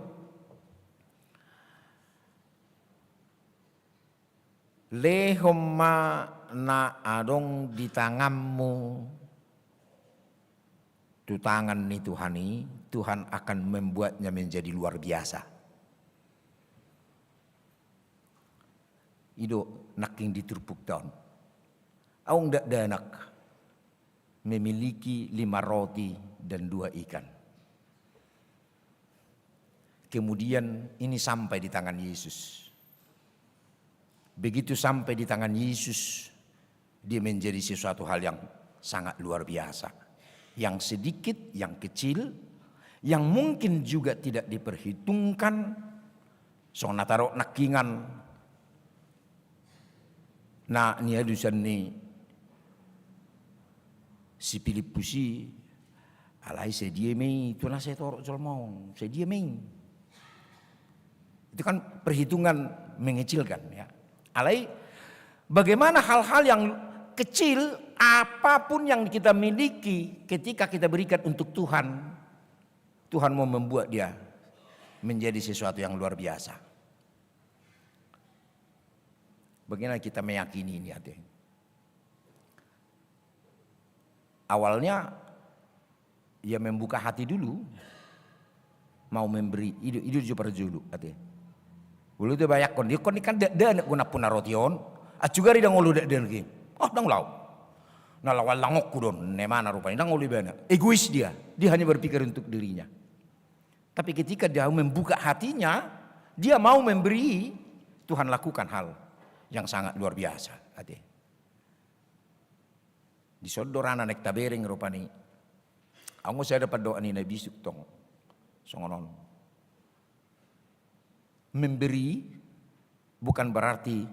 Lehomma na adong di tanganmu, tu tangan ni Tuhani, Tuhan akan membuatnya menjadi luar biasa. Ido naking diturpuk daun. Aung dak danak. memiliki 5 roti dan 2 ikan. Kemudian ini sampai di tangan Yesus. Begitu sampai di tangan Yesus, dia menjadi sesuatu hal yang sangat luar biasa. Yang sedikit, yang kecil, yang mungkin juga tidak diperhitungkan. So nataro nakingan. Nah ni adusan ni si Filipusi alai sedia mei itu na saya torok colmong sedia mei. Itu kan perhitungan mengecilkan ya. Alai bagaimana hal-hal yang kecil apapun yang kita miliki ketika kita berikan untuk Tuhan, Tuhan mau membuat dia menjadi sesuatu yang luar biasa. Bagaimana kita meyakini ini hati? Awalnya ia membuka hati dulu, mau memberi itu juga dulu hati. Bulu tu banyak kon kan dia nak guna puna rotion, acugari dang ulu dak lagi. Oh dang lau, nah lawal langok kudon, nemana rupanya dang ulu bana. Egois dia hanya berpikir untuk dirinya. Tapi ketika dia membuka hatinya, dia mau memberi, Tuhan lakukan hal yang sangat luar biasa. Hati. Di sodorana nek tabering rupani. Aku saya dapat doa ni Nabi Suktong. Songonon. Memberi bukan berarti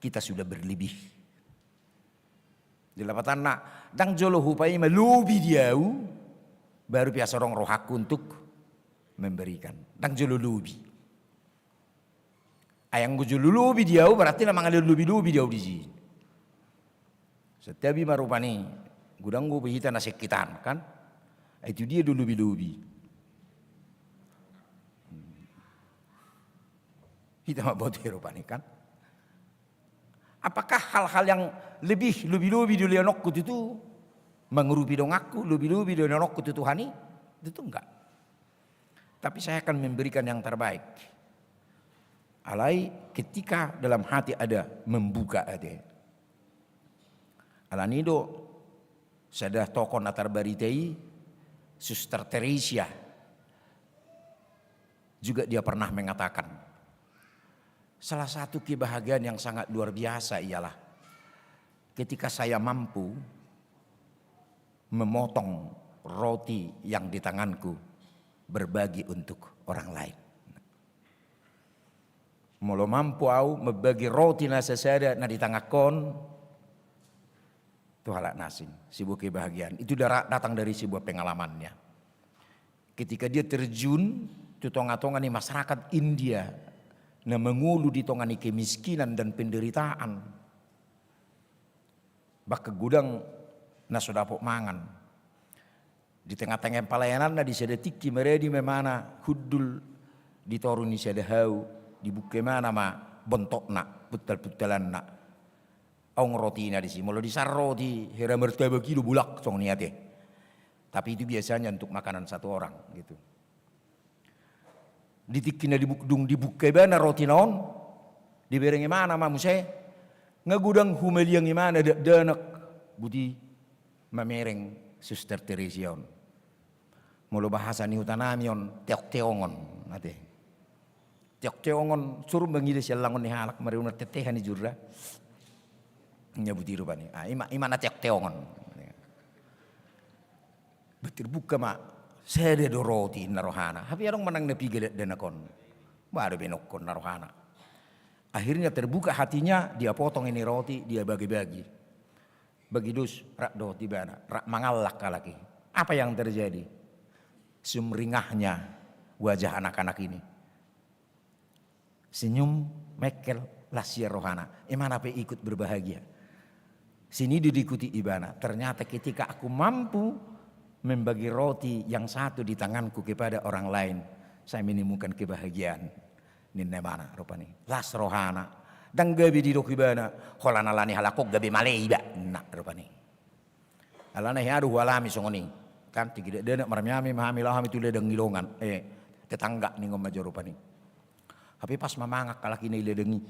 kita sudah berlebih. Di lapatan nak dang jolo hupai melubi diau baru biasa orang rohaku untuk memberikan. Dang jolo lubi. Ayang gue jolo lubi diau berarti namang ada lubi diau di sini. Setiap marupani gudang gue behita nasekitan kan? Itu dia dulu lubi. Kita mau buat rupani kan? Apakah hal-hal yang lebih lubi di leonok itu mengurupi dong aku lubi di leonok itu Tuhani? Itu enggak. Tapi saya akan memberikan yang terbaik. Alai ketika dalam hati ada membuka ada. Alanido sada tokoh natar baritei Suster Teresia juga dia pernah mengatakan salah satu kebahagiaan yang sangat luar biasa ialah ketika saya mampu memotong roti yang di tanganku berbagi untuk orang lain. Molo mampu au membagi roti nasa sada na di tangakon itu halak nasin, sebuah kebahagiaan. Itu datang dari sebuah pengalamannya. Ketika dia terjun di tonga-tonga masyarakat India na mengulu di tongani kemiskinan dan penderitaan. Bak gudang na sodapok mangan. Di tengah-tengah pelayanan na di sedetiki meredi memana hudul di toruni sedehau di buke mana ma bentok nak putal-putalan nak. Ong roti na di sini, mau di roti hera martabak kilo bulak song niate. Tapi itu biasanya untuk makanan satu orang gitu. Ditikina di bukdung di bukai bana roti naon, diberengi mana mamu saya ngagudang humeliang imana danak budi mamereng Suster Teresia. Mulu bahasa ni hutanamion teok-teongon nate. Teok-teongon suruh mengide sialangon ni halak mariuna tetehan ni jurra. Nyabuti rupanya. Imana teok-teongon. Betul buka mak. Saya ada roti narohana. Tapi orang menang nepi gelet denakon. Baru benokon narohana. Akhirnya terbuka hatinya, dia potong ini roti, dia bagi-bagi. Bagi dus, rak roti bana, rak mangalak lagi. Apa yang terjadi? Sumringahnya wajah anak-anak ini. Senyum, mekel, lasia rohana. Emana pe ikut berbahagia. Sini diikuti ibana. Ternyata ketika aku mampu membagi roti yang satu di tanganku kepada orang lain, saya menemukan kebahagiaan. Ninne mana rupani. Las rohana. Dan gabi di dokibana. Holana lani halakok gabi maleiba. Nak rupani. Alana hiadu walami songoni. Kan tidak ada marmiami mahami laham itu ledeng ngilongan. Tetangga nih ngomong rupani. Tapi pas mamangak kalaki ini ledengi.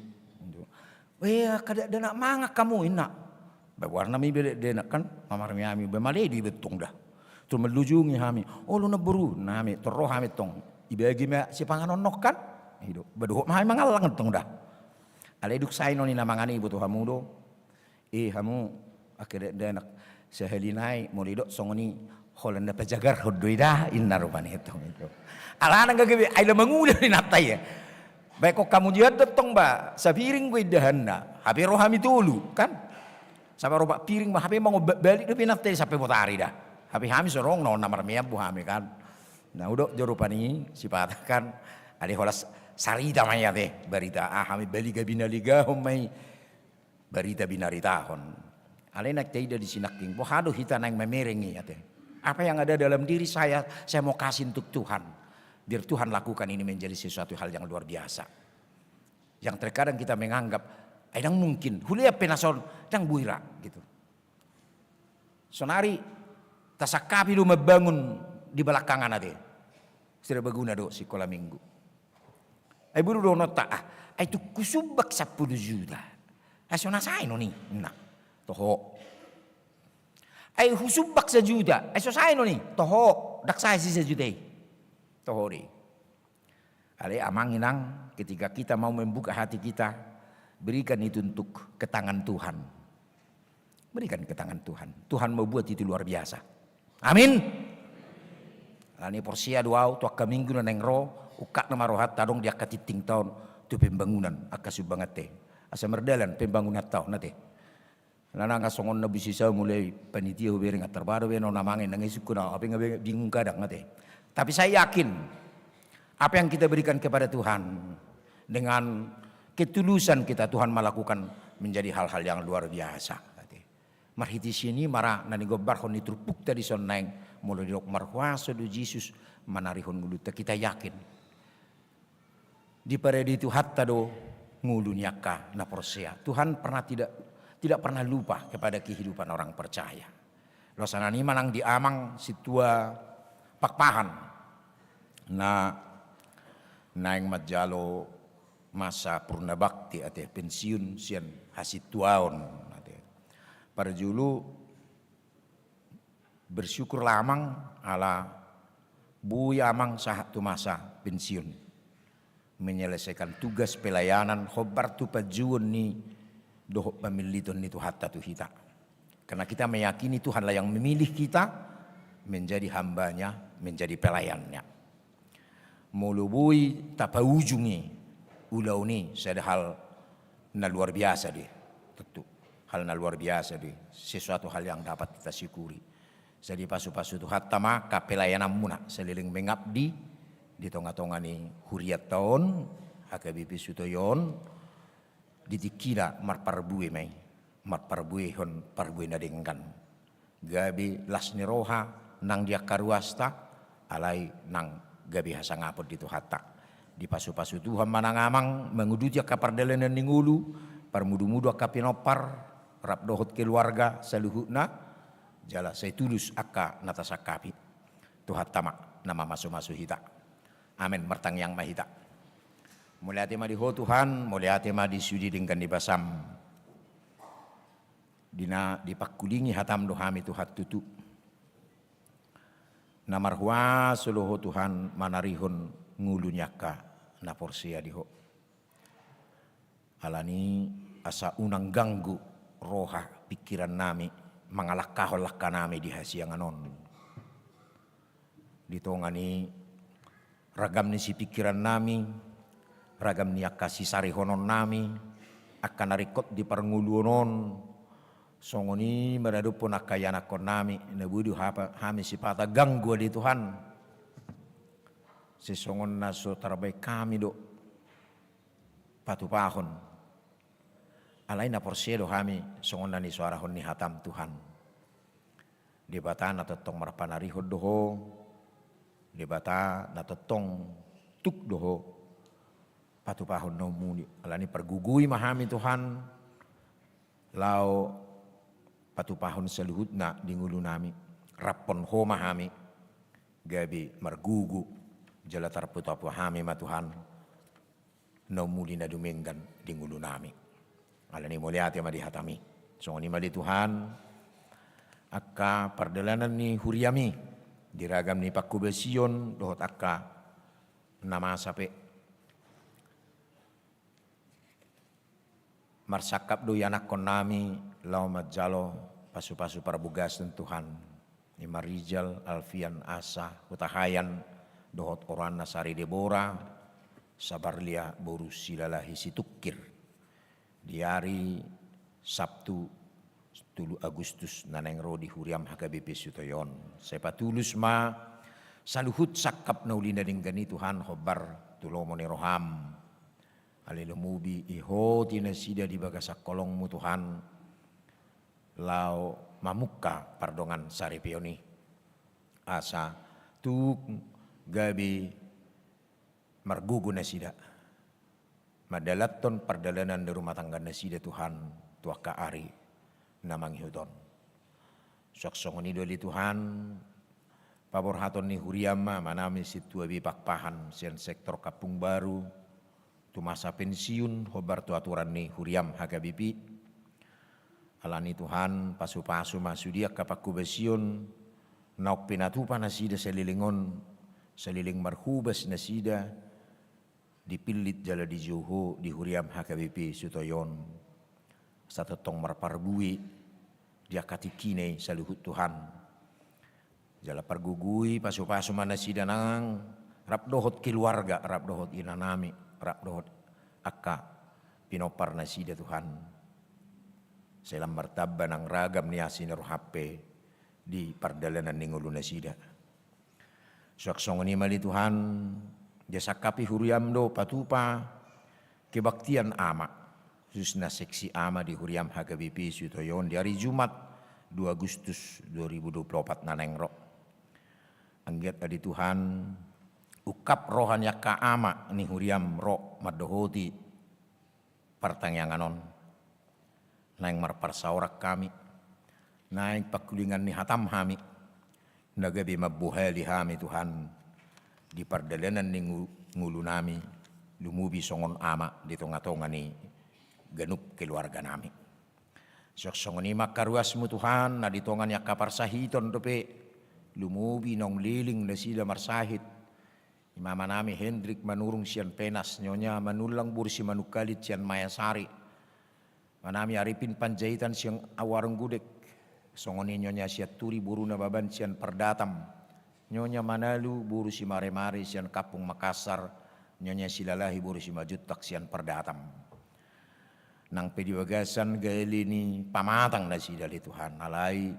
Weh kada ada nak mangak kamu inak. Warna mi bele denak kan mamar mi ami bemale di betong dah. Tu melujungi hami. Oh lu neburu nami terroh hami tong. Ibagi me si panganon nok kan. Hidup bedoh mah mangalang tong dah. Ale duk sai noni namangani ibu tu hamu do. Hamu akhirnya denak sehelinai molidok songoni Holanda pejagar hodoida inna rupani itu. Alana gagebe ai mangulah ni natai ya. Baik kok kamu jihad datang ba sapiring gue dahana. Hape rohami tulu kan. Sampai roba piring mah hape mau balik depi natai sampai motari dah. Hape hami sorong non namar meabu hami kan. Nah udah jorupani sipatakan ada holas sarita maya teh berita hami bali gabina liga homai berita binarita hon. Ale nak tidak disinaking. Bohado hita nang memerengi ya teh. Apa yang ada dalam diri saya mau kasih untuk Tuhan. Biar Tuhan lakukan ini menjadi sesuatu hal yang luar biasa. Yang terkadang kita menganggap, yang mungkin, hulia penason, yang buira gitu. Sonari, tasakapi lu membangun di belakangan ade. Sudah berguna do sekolah minggu. Buru do nota, itu kusubak 10 juta. Sona saya noni, nah, toho. Husubak 1 juta, so saya noni, toho, dak saya si 1 juta. Tohori. Ale amang inang ketika kita mau membuka hati kita, berikan itu untuk ke tangan Tuhan. Berikan ke tangan Tuhan. Tuhan mau buat itu luar biasa. Amin. Ani porsia doa tu akka minggu nang ro ukat nama rohat tadong dia katiting tahun tu pembangunan akka subangate. Asa merdalan pembangunan tahun nate. Lana nga songon na bisisa mulai panitia hubering terbaru beno namangin nang isuk na apa nga bingung kadang nate. Tapi saya yakin apa yang kita berikan kepada Tuhan dengan ketulusan kita Tuhan melakukan menjadi hal-hal yang luar biasa. Marhiti sini marah nani gobar hon itrupuk tadi soneng mulai dok marhuasa do Yesus manarihon nguluta kita yakin di paredi itu hatta do ngulunyaka na porsia Tuhan pernah tidak pernah lupa kepada kehidupan orang percaya. Losanani manang diamang situa pakpahan na naing madjalo masa purna bakti ate pensiun sian hasituaon ate parjulu bersyukur lamang ala buya amang sahat tu masa pensiun menyelesaikan tugas pelayanan khobar tu pajuun ni doh pemiliton ni tu hatta tu hita karena kita meyakini Tuhanlah yang memilih kita menjadi hambanya, menjadi pelayannya. Mulubui tapa ujungi ulau ni ada hal na luar biasa deh. Tentu hal na luar biasa deh. Sesuatu hal yang dapat kita syukuri. Jadi pasu-pasu tu hatta maka pelayanan muna seliling mengabdi di tonga-tonga ni huriat tahun HKBP Sutoyon ditikira marparbue mai marparbue hon parbue nadengkan gabi lasni roha nang dia karuasta alai nang gabi hasang apod dito hatta di pasu-pasu Tuhan manangamang menguduti kapardelenan ningulu parmudu-mudu kapinopar rap dohot keluarga saluhuna jala saya tulus akka natasakapi Tuhan tamak nama masu-masu hita amin mertang yang mahita mulai hati madi ho Tuhan mulai hati madi sudi dengan dibasam dina dipakulingi hatam dohami Tuhan tutu namarhua suluho Tuhan manarihon ngulunyaka na porsia diho alani asa unang ganggu roha pikiran nami mangalakah-lakah nami di hasiang anon ditongani ragam ni si pikiran nami ragam ni akasi sarihonon nami akan narikot di parnguluonon songoni meradu pun akayana konami nebudu hami sipata ganggu di Tuhan sesongon naso terbaik kami do patu pahon alai na porsedo hami songon nani suara hon ni hatam Tuhan di bata na totong marpanari doho di bata na totong tuk doho patu pahon no muni alani pergugui mahami Tuhan lau patu pahon seluhutna di ngulu nami rapon homa hami gabi margugu jala tarputu apa hami ma Tuhan no muli na dumenggan di ngulu nami alani muliati ma dihatami Songoni mali Tuhan, akka pardalanan ni huriami, diragam ni pakubesion, dohot akka nama sape. Marsakap do yanak konami, lau majalo, pasu-pasu parabugas dan Tuhan. Ni Marijal, Alfian, Asa, Hutahayan, dohot oran Nasari Debora, Sabarlia, Boru Silalahi Situkir. Di hari Sabtu 10 Agustus naneng rodi huriam HKBP Sutoyon. Sepa tulus ma saluhut sakap naulina dinggani Tuhan hobar tulomoni roham. Alilumubi iho tinasida di bagasak kolongmu Tuhan. Lau mamuka pardongan saripioni. Asa tuk gabi margugu nasida. Madalaton pardalanan di rumah tangga nasida Tuhan. Tuaka ari namang hudon. Soksong ni doli Tuhan, pabor haton ni huriama manami situ abi pakpahan sian sektor Kapung Baru, tu masa pensiun hobar tu aturan ni huriam HKBP. Alani Tuhan pasu-pasu masudia kapaku besiun, nauk pinatupa nasida selilingon, seliling marhubas nasida, dipilit jala di Juho di huriam HKBP Sutoyon. Satu tong marparbui dia katikine saluhut Tuhan. Jala pargugui pasu-pasu mana sidanang rap dohot keluarga, rap dohot inanami, rap dohot akka pinopar nasida Tuhan. Selam martaba nang ragam ni asin rohape di pardalanan ningulu nasida. Suaksong ni mali Tuhan jasa kapi huriam do patupa kebaktian ama. Khususnya seksi ama di huriam HKBP Sutoyon di hari Jumat 2 Agustus 2024 nanengro. Angget adi Tuhan ukap rohanya ka ama ni huriam ro madohoti pertangyanganon. Naing marparsaurak kami. Naing pakulingan ni hatam hami. Nagabi mabuhali hami Tuhan. Di pardalanan ni ngulu nami. Lumubi songon ama di tonga-tonga ni ganup keluarga nami. Soksong ni makaruasmu Tuhan na ditongan ya kapar sahiton dope lumubi nong liling na sila marsahit. Imama nami Hendrik manurung sian penas nyonya manulang bursi manukalit sian mayasari. Manami Arifin Panjaitan siang awarung gudek. Songoni nyonya siat turi buru na baban sian perdatam. Nyonya Manalu buru si mare-mare sian Kapung Makassar. Nyonya Silalahi buru si majutak sian perdatam. Nang pediwagasan gaeli ni pamatang na sida li Tuhan alai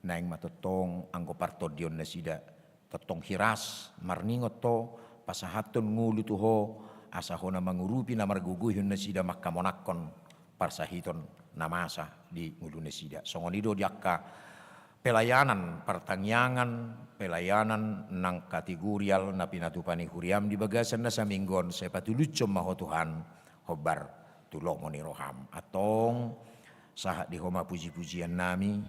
naing matotong anggo partodion na sida totong hiras marningot to pasahaton ngulu tuho asaho na mangurupi na marguguhon na sida makamonakon parsahiton namasa di ngulu na sida songonido diakka pelayanan pertangyangan pelayanan nang kategorial na pinatupani huriam di bagasan na sa minggon sa patulutsyo maho Tuhan hobar tulong moni roham atong sahat di homa puji-pujian nami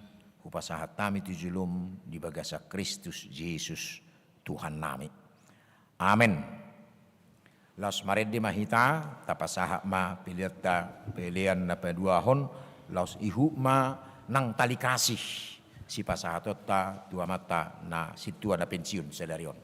upasahat nami tujulum di bagasa Kristus Yesus Tuhan nami. Amin. Laos maredi mahita tapasaha ma pilihan na paduahon laos ihu ma nang tali kasih si pasahatota dua mata na situa na pensiun sedarion.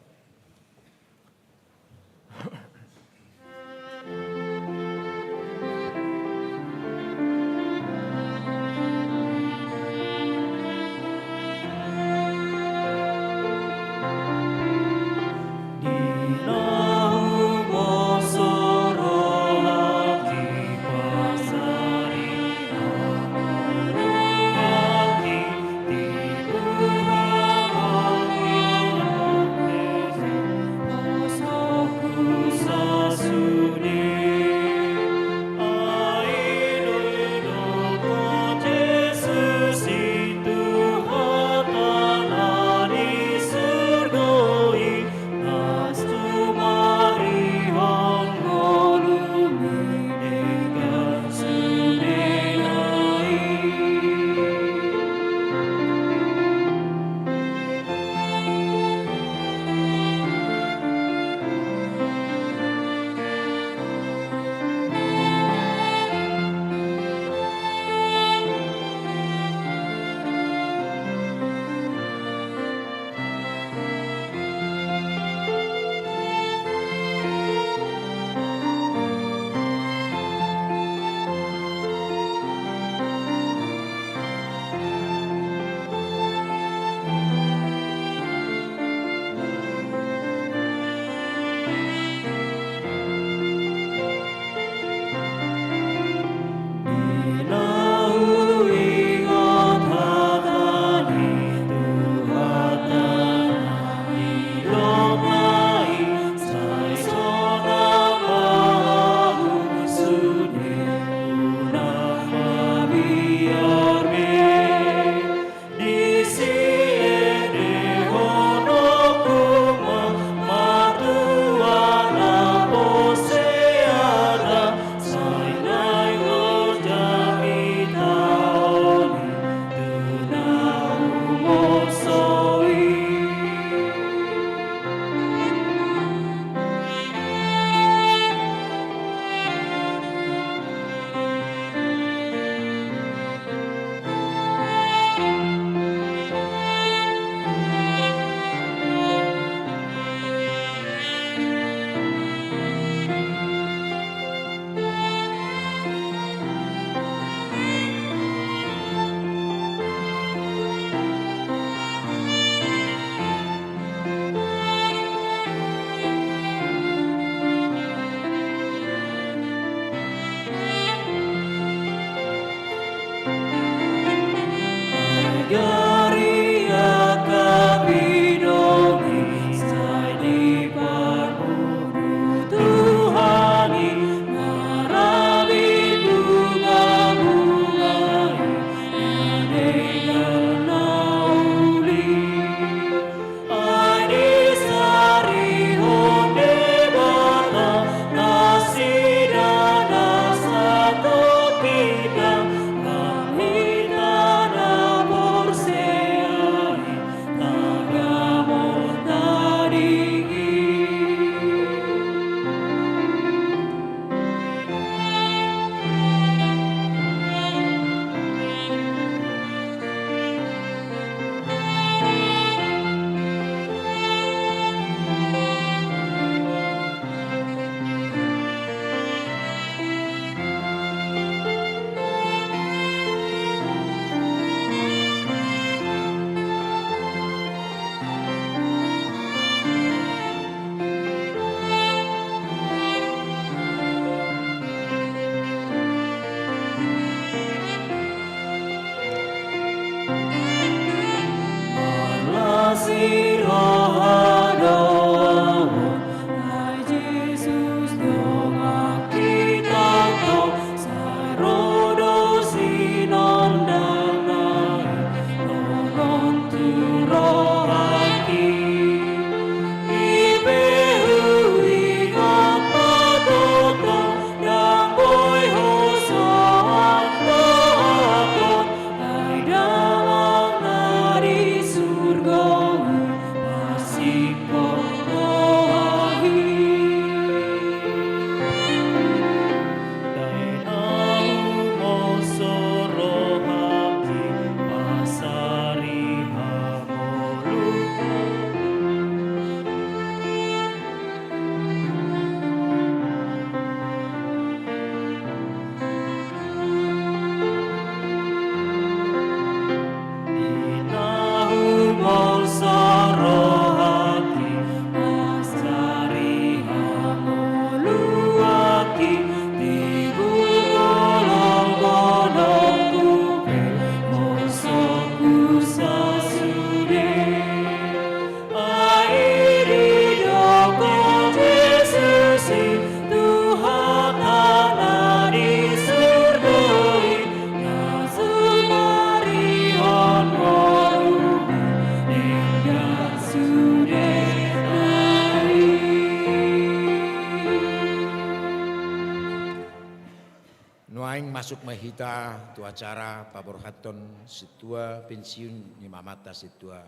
masuk mahita tu acara paborhaton situa pensiun ni mamata situa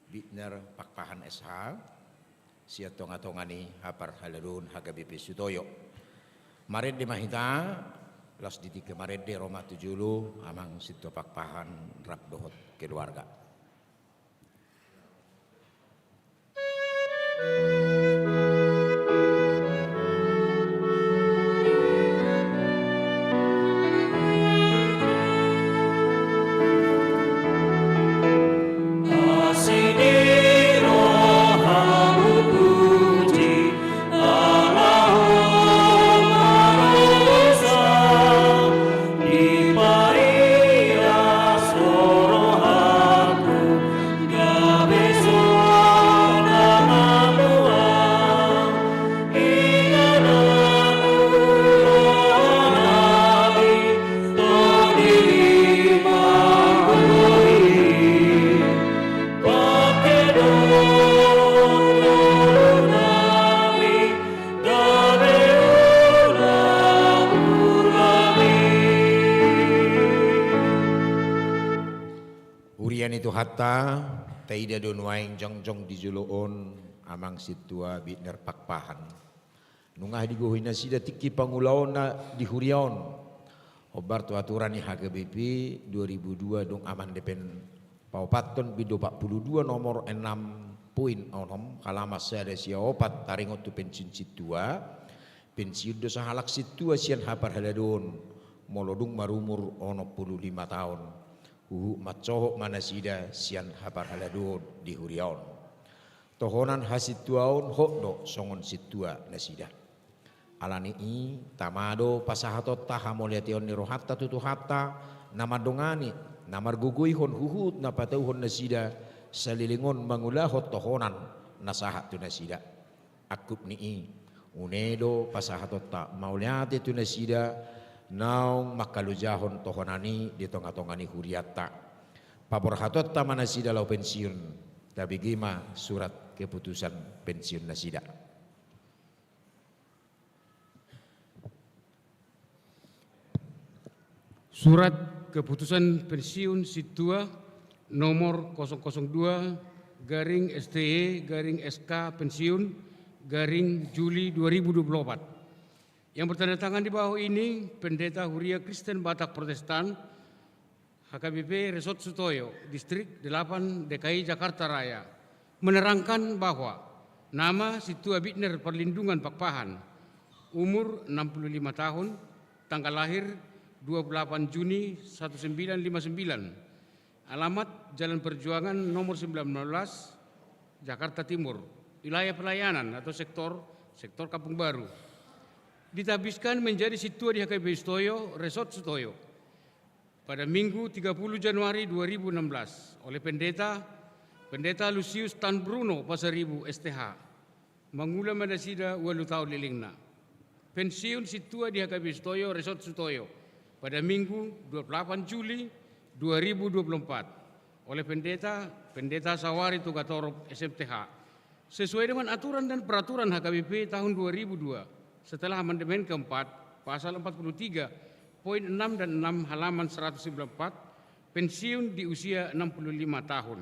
Bitner Pakpahan SH sia tonga-tongani hapar haladun HKBP Sutoyo. Maret di mahita los di tiga maret di Roma 70 amang situa Pakpahan rap dohot keluarga. Hatta taida don waing jongjong di juloon amang situa Bitner Pakpahan nungah diguhina sida tiki pangulaon na di huriaon obar tu aturan ni HKBP 2002 dong aman depen paupaton bido 42 nomor 6.6 kalamas saya sia opat taringot tu pensiun situa pensiun dosa halak situa sian hapar haladon molodung marumur 45 tahun. Macohok mana sida sian hapar haladun di huriaon. Tohonan hasituaon hokdo songon situa nasida. Alani i tamado pasahatot tahamoliation ni rohatta tutu hatta namadongani namarguguihon huhut napatauhon nasida salilingon mangulahot tohonan nasahat tu nasida. Akup ni i unedo pasahatot ta mauliate tu nasida naung makalujahon tohonani di tonga-tongani huriata paborhatot tamana sida lau pensiun tapi gima surat keputusan pensiun nasida surat keputusan pensiun situa nomor 002 garing STE garing SK pensiun garing Juli 2024. Yang bertanda tangan di bawah ini Pendeta Huria Kristen Batak Protestan HKBP Resort Sutoyo Distrik 8 DKI Jakarta Raya menerangkan bahwa nama situa Bitner Perlindungan Pakpahan umur 65 tahun tanggal lahir 28 Juni 1959 alamat Jalan Perjuangan nomor 19 Jakarta Timur wilayah pelayanan atau sektor Kampung Baru ditabiskan menjadi situa di HKBP Sutoyo, Resort Sutoyo pada Minggu 30 Januari 2016 oleh Pendeta Lucius Tan Bruno Pasaribu STH mangula madasida 8 tahun lilingna. Pensiun situa di HKBP Sutoyo, Resort Sutoyo pada Minggu 28 Juli 2024 oleh Pendeta Sawari Tugatorop SMTH sesuai dengan aturan dan peraturan HKBP tahun 2002. Setelah amandemen keempat, pasal 43, poin 6 dan 6 halaman 194, pensiun di usia 65 tahun.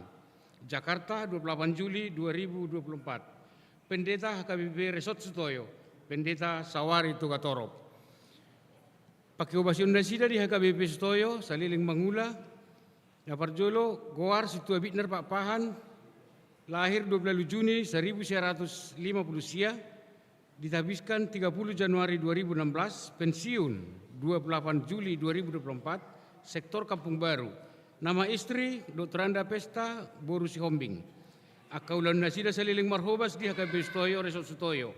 Jakarta 28 Juli 2024. Pendeta HKBP Resort Sutoyo, Pendeta Sawari Tugatorop. Pakai obasion nasida di HKBP Sutoyo, saliling mangula, Naparjolo, Goar Situa Bitner Pakpahan, lahir 12 Juni 1950 sia, ditabiskan 30 Januari 2016, pensiun 28 Juli 2024, sektor Kampung Baru. Nama istri Dr. Anda Pesta Boru Sihombing. Akaulan nasida saliling marhobas di HKBP Sutoyo, Resort Sutoyo.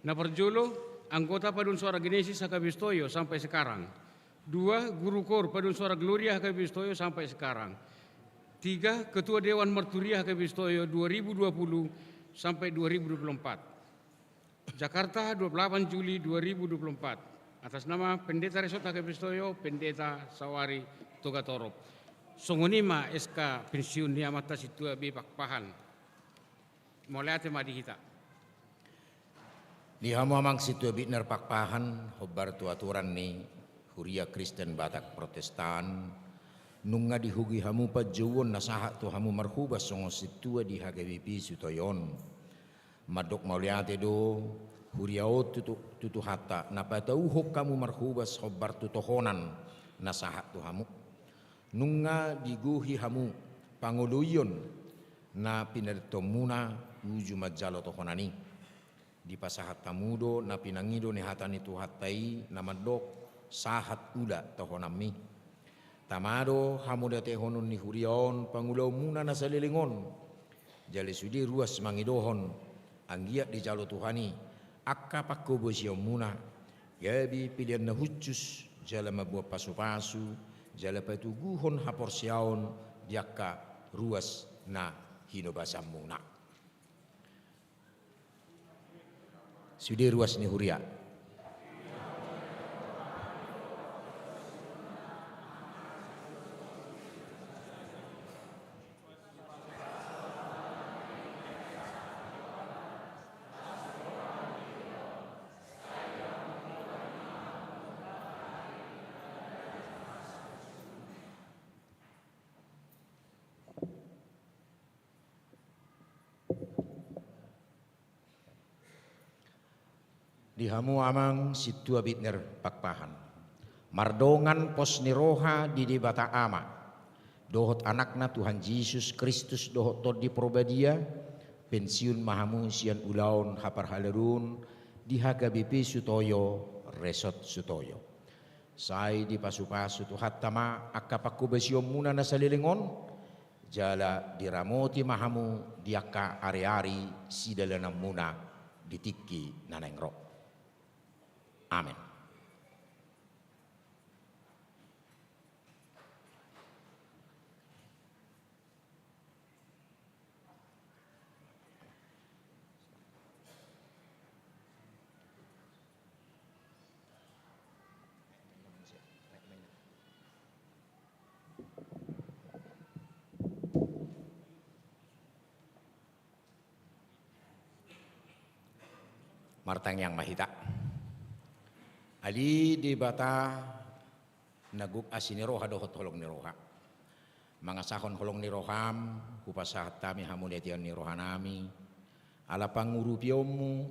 Naparjolo, anggota Padun Suara Genesis HKBP Sutoyo sampai sekarang. 2. Guru Kor Padun Suara Gloria HKBP Sutoyo sampai sekarang. 3. Ketua Dewan Marturia HKBP Sutoyo 2020 sampai 2024. Jakarta 28 Juli 2024 atas nama Pendeta Resort HKBP Sutoyo, Pendeta Sawari Tugatorop. Songonima SK pensiun ni amata situa bi Pakpahan. Moleate madihita. Di hamu amang situa Bitner Pakpahan hobar tu aturan ni Huria Kristen Batak Protestan nunga dihugi hamu pajawon nasaha tu hamu marhubas songo situa di HGBP sutoyon madok mauliate do huriao tutu hata napatauhok kamu marhubas hobar tutohonan nasaha tu hamu nunga diguhi hamu panguluyon na pinartomuna uju majalo tohonani di pasahat tamudo na pinangido ni hatani tu hatai na madok sahat ula tohonami tamado hamudate honun ni hurion pangulau muna na salilingon jale sudi ruas mangidohon anggiat di jalo tuhani akka pakko bosio muna gabi pilihan na hucus jala mabuah pasu-pasu jala patuguhon haporsiaon diakka ruas na hinobasam muna sudi ruas ni huria di hamu amang situa bitner pakpahan mardongan pos niroha di debata ama dohot anakna Tuhan Yesus Kristus dohot tod di probadia pensiun mahamu sian ulaun hapar halerun di HGBP Sutoyo Resort Sutoyo sai di pasu-pasu tu hattama akkapaku besiom muna na salilingon jala diramoti mahamu diakka ari-ari sidalana muna ditiki nanengro. Amin. Martang yang mahita. Ali di bata naguk asiniroha dohot holong niroha mangasahon holong niroham kupasahat tami hamunetian nirohanami ala pangurupiomu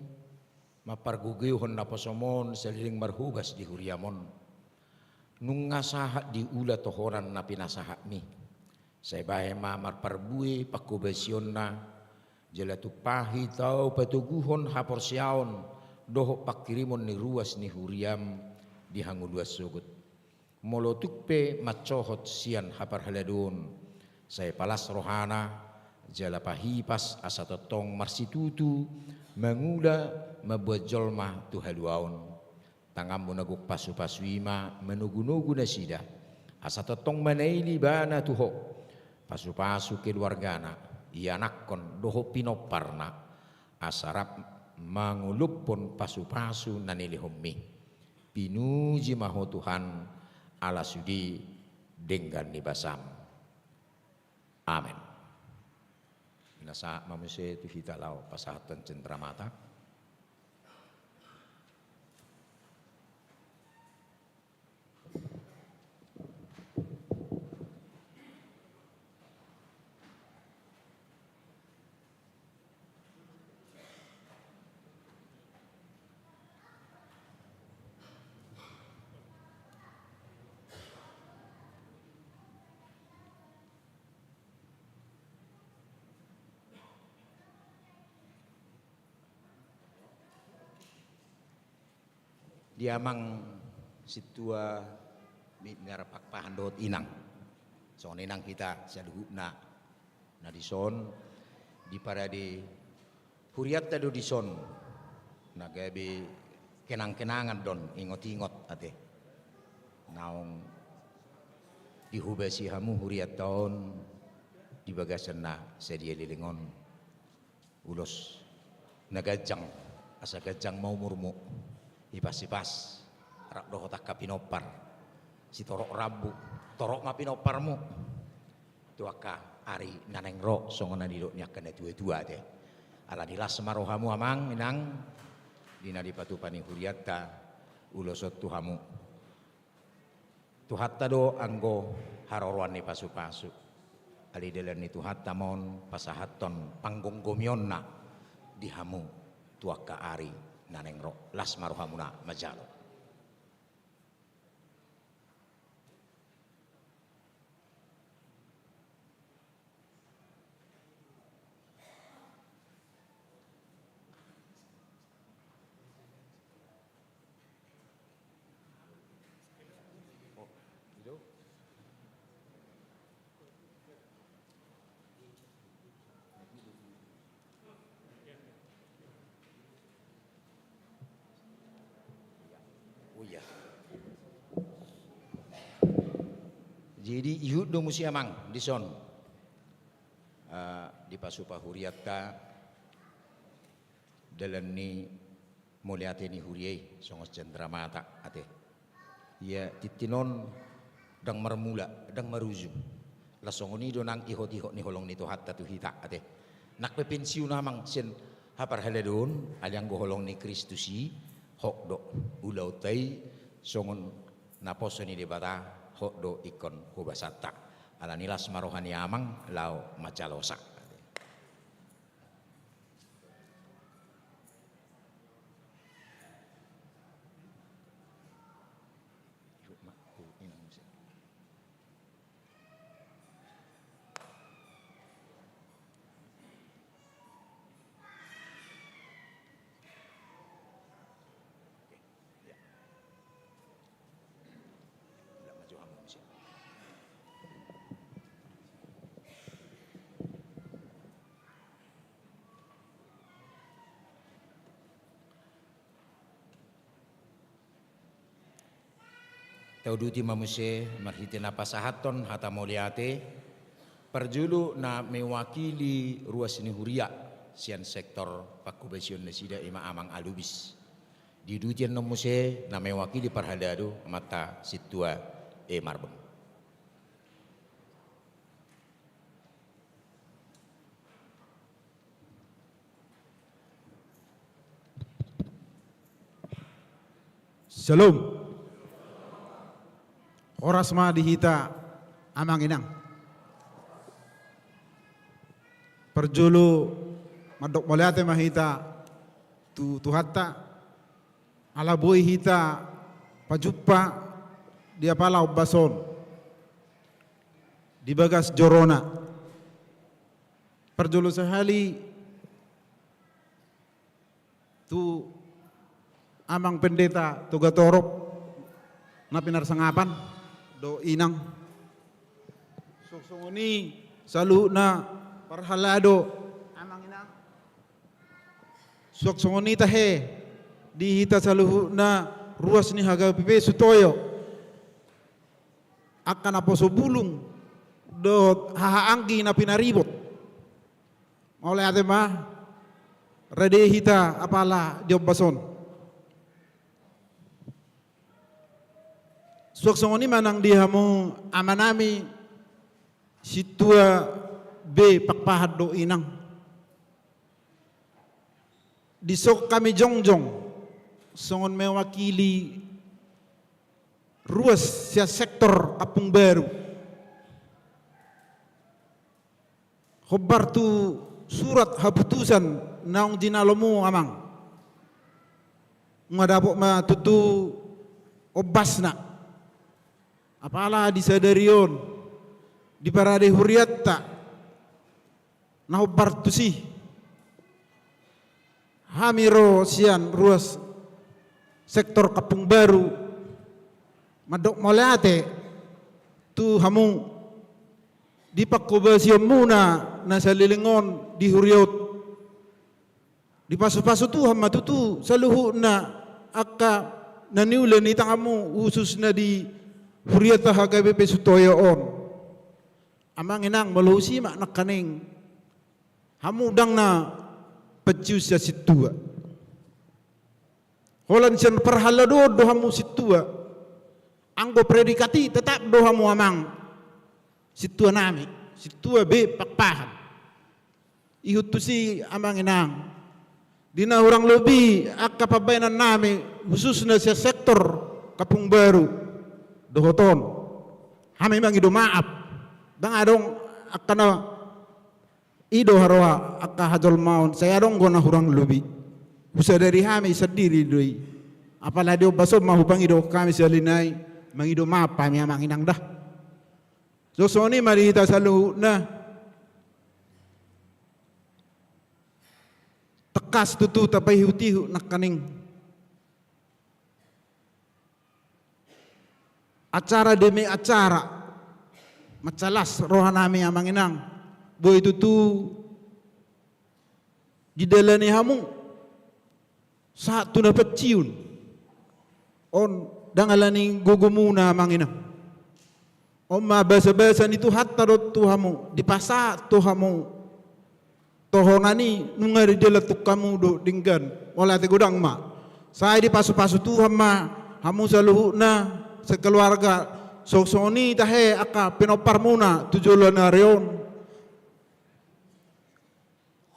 mapargugihon na posomon saliling marhubas di huriamon nung ngasahat di ula tohoran na pinasahat mi say bahe ma marparbui pakubesion na jalatu pahi tau patuguhon haporsiaon doho pakirimon ni ruas ni huriam di hangudua sugut molotukpe macohot sian hapar haladun saya palas rohana jala pahipas asa totong marsitutu mangula mabuat jolma tuhaluaon tangam munaguk pasu-pasuima menugu-nugu nasida asa totong manaili bana tuho pasu-pasu keluargana ianakkon doho pinoparna asarap mangulupon pasu-pasu nanilihommi pinuji maho Tuhan ala sudi denggan nibasam amin nasa mamuse tu hita lau pasahatan cendramata diamang situa mitner pakpahan dot inang so inang kita saduhna na dison di parade huriat tadu dison nagabe kenang-kenangan don ingot-ingot ate naong dihubasi hamu huriat taon di bagasan na sedia lilingon ulos nagajang asa gajang mau murmu ipas-ipas rak doho tak kapinopar si torok rabu torok ma pinoparmu tuaka ari nanengro songona didok nyakan tua-tua deh ala dilas semarohamu amang inang dina dipatupani huriatta ulosot tuhamu Tuhatta do anggo harorwan ni pasu-pasu. Ali dalan ni tuhatta mon pasahaton panggonggomyonna dihamu tuaka ari nanengro las maruhamuna majalo. Jadi ihud do musi amang di son di pasupa huriat ka dalan ni muliate ni huriai songos cendramata ate ya titinon dang marmula dang maruju la songoni do nang ihot ni holong ni to hatta tu hita ate nak pepensiun amang sen hapar haledon alyang go holong ni Kristusi hok do ulau tai songon naposo ni debata hok do ikon hubasata ala nilas marohani amang lau macalosa. Tauduti mamuse marhitina pasahaton hata moliate perjulu na mewakili ruas ni huria sian sektor pakubasion nesida ima amang alubis didutian nomuse na mewakili parhadado mata situa marbeng. Shalom. Oras ma dihita amang inang. Perjulu madok moliate mahita tu hatta ala boy hita pajuppa dia pala bason di bagas jorona. Perjulu sehali tu amang pendeta tuga torop na pinarsangapan do inang soksongoni salu na parhalado amang inang soksongoni tahe dihita saluhu na ruas ni haga pipe sutoyo akan aposo bulung do hahaanggi na pinaribot oleh ate mah rede hita apala diobbason soksongoni manang dihamu amanami situa be pakpahad do inang disok kami jongjong songon mewakili ruas sia sektor Apung Baru khobar tu surat haputusan naong dinalomu amang ngadapok ma tutu obasna apala disadarion di parade huriat tak nah bartusi hamiro sian ruas sektor Kapung Baru madok molate tu hamu di pakobasyon muna na sa lilingon di huriot di pasu-pasu tu hamatutu sa luhu na aka naniulan itangamu usus na di huriata HKBP Sutoyoon amang inang malusi mak nak kaning hamudang na pecius ya situa holan sian perhalado do hamu situa anggo predikati tetap do hamu amang situa nami situa be pakpahan ihutusi amang inang dina orang lebih akapabainan nami khususnya sia sektor Kapung Baru dohoton Hami bang ido maaf. Bang adong akana ido haroa akka hajol maun. Saya adong gona hurang lubi. Usa dari hami sendiri doi. Apalagi dia baso mahu bang ido kami salinai. Bang ido maaf kami amang inang dah. So soni mari kita selalu na tekas tutu tapai hutihu nak kaning acara demi acara macalas rohanami amang inang boy tutu di dalani hamu satu na peciun on dangalani gugumuna amang inang Oma basa-basa itu hatta dot tuhamu di pasar tuhamu tohongani nungari dela kamu do dinggan wala te godang ma saya di pasu-pasu Tuhan ma hamu saluhu na sekeluarga soksoni tahe aka pinopar muna tujulan arion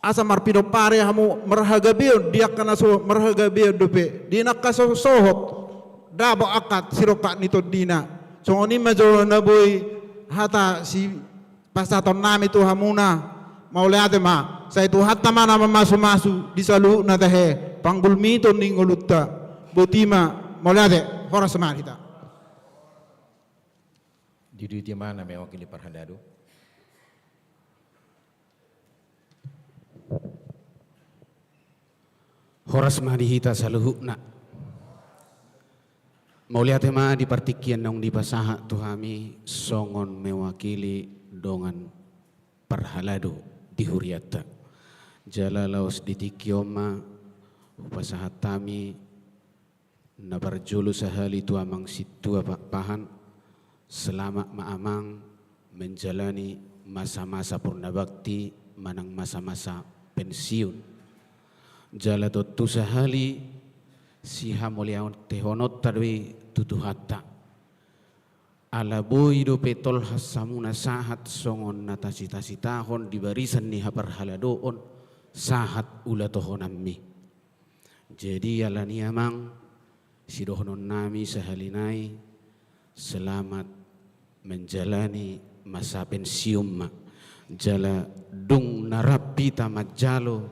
asa mar pinopare hamu merhaga bion dia kana so merhaga bion dope dina kaso sohot dabo akat siroka nito dina so ni majo na boy hata si pasaton nami tu hamuna mau lihat ma saya tu hatta mana masu di salu na tahe panggul mito ning ulutta botima mau lihat hora semar kita di duit mana mewakili Parhandadu Horas mari hita saluhukna Maulihat ma di partikian nong di pasaha tuhami songon mewakili dongan Parhalado di Huriata. Jala laos di tikioma pasaha tami na barjulu sahali tu amang situ pahan selama maamang menjalani masa-masa purna bakti manang masa-masa pensiun. Jala tu sahali siha moliaon tehonot tarwi tutuhatta ala boy do petol hasamuna sahat songon natasi-tasi tahon di barisan ni hapar haladoon sahat ula tohonammi jadi ala ni amang sidohonon nami sahalinai selamat menjalani masa pensiun jala dung narapi tamajalo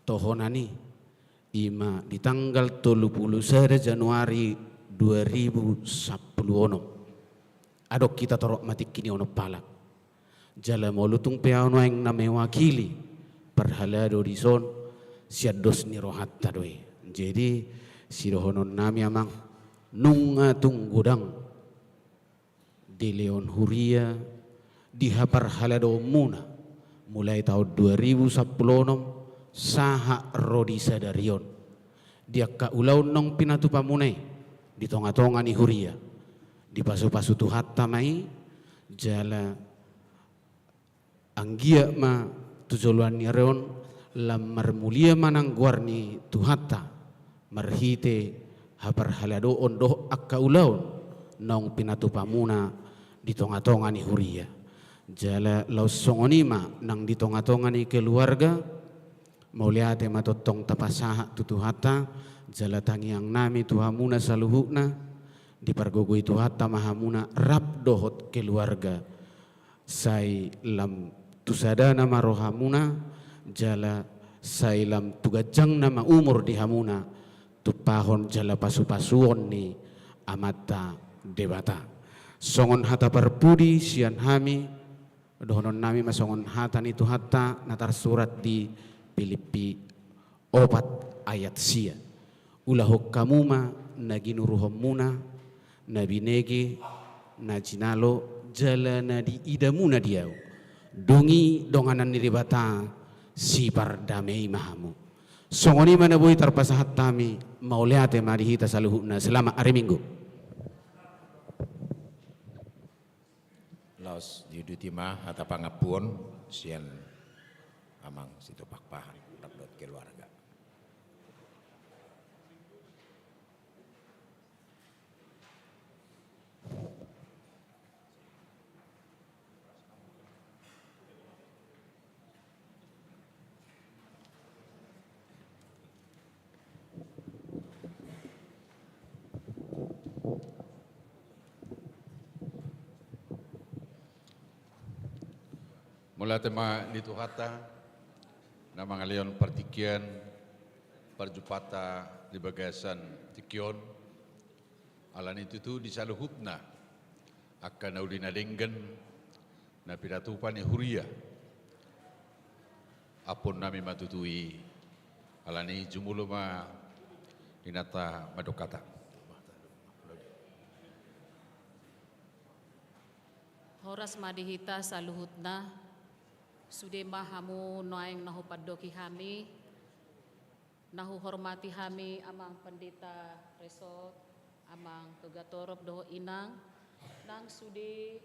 tohonani ima di tanggal 31 Januari 2010 adok kita torok matik kini ono palak jala molutung peano yang na mewakili Parhalado di son siados ni rohatta doe jadi sidohonon nami amang nunga tunggudang di Leon Huria di Parhalado muna mulai tahun 2010 saha rodi sadarion dia ka ulau nong pinatu pamunai di tonga-tonga ni Huria di pasu-pasu tu hatta mai jala anggia ma tujoluan ni reon lamar mulia manang guarni tu hatta marhite Parhalado ondoh akka ulau nong pinatu pamuna di tonga-tonga ni Huria jala laus songonima nang di tonga-tonga ni keluarga mau lihat matotong tapasaha tutuhata jala tangiang nami tuhamuna saluhukna di pargogoi tuhata mahamuna rap dohot keluarga sai lam tusadana marohamuna jala sai lam tugajang nama umur di hamuna tupahon jala pasu-pasuon ni amata debata songon hata parpudi sian hami dohonon nami masongon hata ni tuhata natar surat di Filipi 4 ayat sia ulahok kamuma naginuruhom muna nabinege najinalo jalana di idamuna diau dongi donganan niribata si pardamei mahamu songoni mana boy tarpasahat tami mauliate marihita saluhuna selama hari Minggu laos diuduti mah hata pangapuon sian amang situ pakpahan rapdot keluarga Mula tema dito hata na mga leon partikian parjupata di bagasan tikion alan itu tu disaluhut na akan naudinadenggan na pinatupan ni huria apun nami matutui alani jumulo ma inata madokata. Horas madihita saluhutna sude mahamu noaeng nahu padoki hami nahu hormati hami amang pendeta resort amang tugatorop doho inang nang sude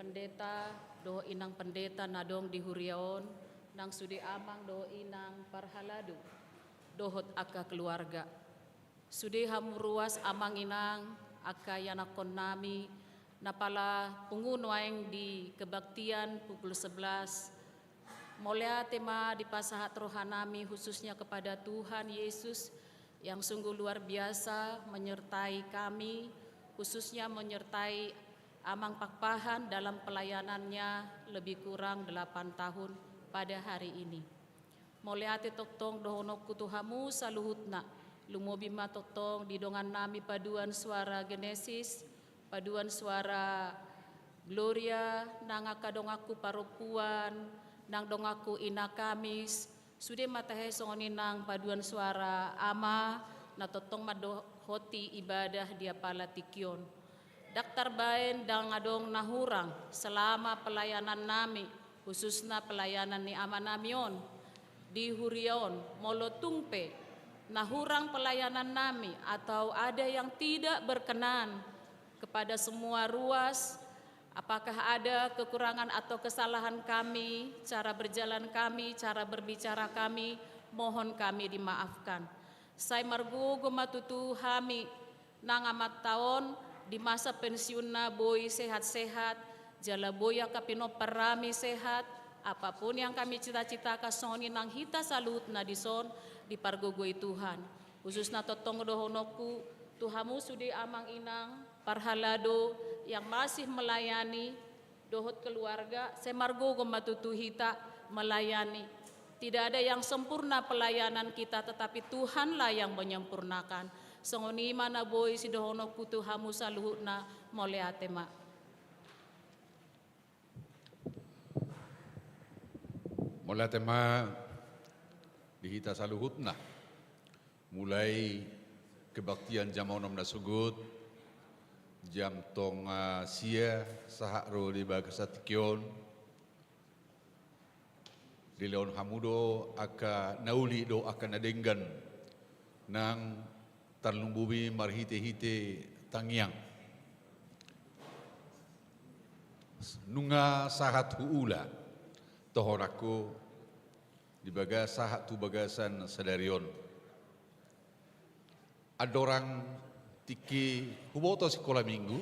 pendeta doho inang pendeta nadong di huriaon nang sude amang doho inang parhaladu dohot aka keluarga sude hamu ruas amang inang aka yanakon nami napala pungun waeng di kebaktian pukul 11 Molia tema di pasahat rohanami khususnya kepada Tuhan Yesus yang sungguh luar biasa menyertai kami khususnya menyertai Amang Pakpahan dalam pelayanannya lebih kurang 8 tahun pada hari ini. Molia te toktong dohono kutuhamu saluhutna lumobima toktong didongan nami paduan suara Genesis paduan suara Gloria nangaka dongaku parupuan nang dongaku ina Kamis sude matahe songoninang paduan suara ama na totong madohoti ibadah dia pala tikion daktar baen dang adong nahurang selama pelayanan nami khususnya pelayanan ni ama namion di huriaon molotungpe nahurang pelayanan nami atau ada yang tidak berkenan kepada semua ruas apakah ada kekurangan atau kesalahan kami, cara berjalan kami, cara berbicara kami, mohon kami dimaafkan. Saya margo gomatutu hami nang amat tahun di masa pensiunna boy sehat-sehat, jala boya kapino parami sehat, apapun yang kami cita-cita kasoni nang hita salut na dison di pargogoi Tuhan. Khususna totong dohonoku, Tuhamu sudi amang inang, parhalado yang masih melayani dohot keluarga semargo gomatutuhita melayani tidak ada yang sempurna pelayanan kita tetapi Tuhanlah yang menyempurnakan songoni mana boy si dohono kutu hamu saluhutna moleatema dihita saluhutna mulai kebaktian jamaunom na sugut jam tong sia sahakro di bagasat kion di leon hamudo aka nauli do aka nadenggan nang tarlumbubi marhite-hite tangyang nunga sahat huula tohorako di bagas sahat tu bagasan sadarion adorang tiki huboto sekolah minggu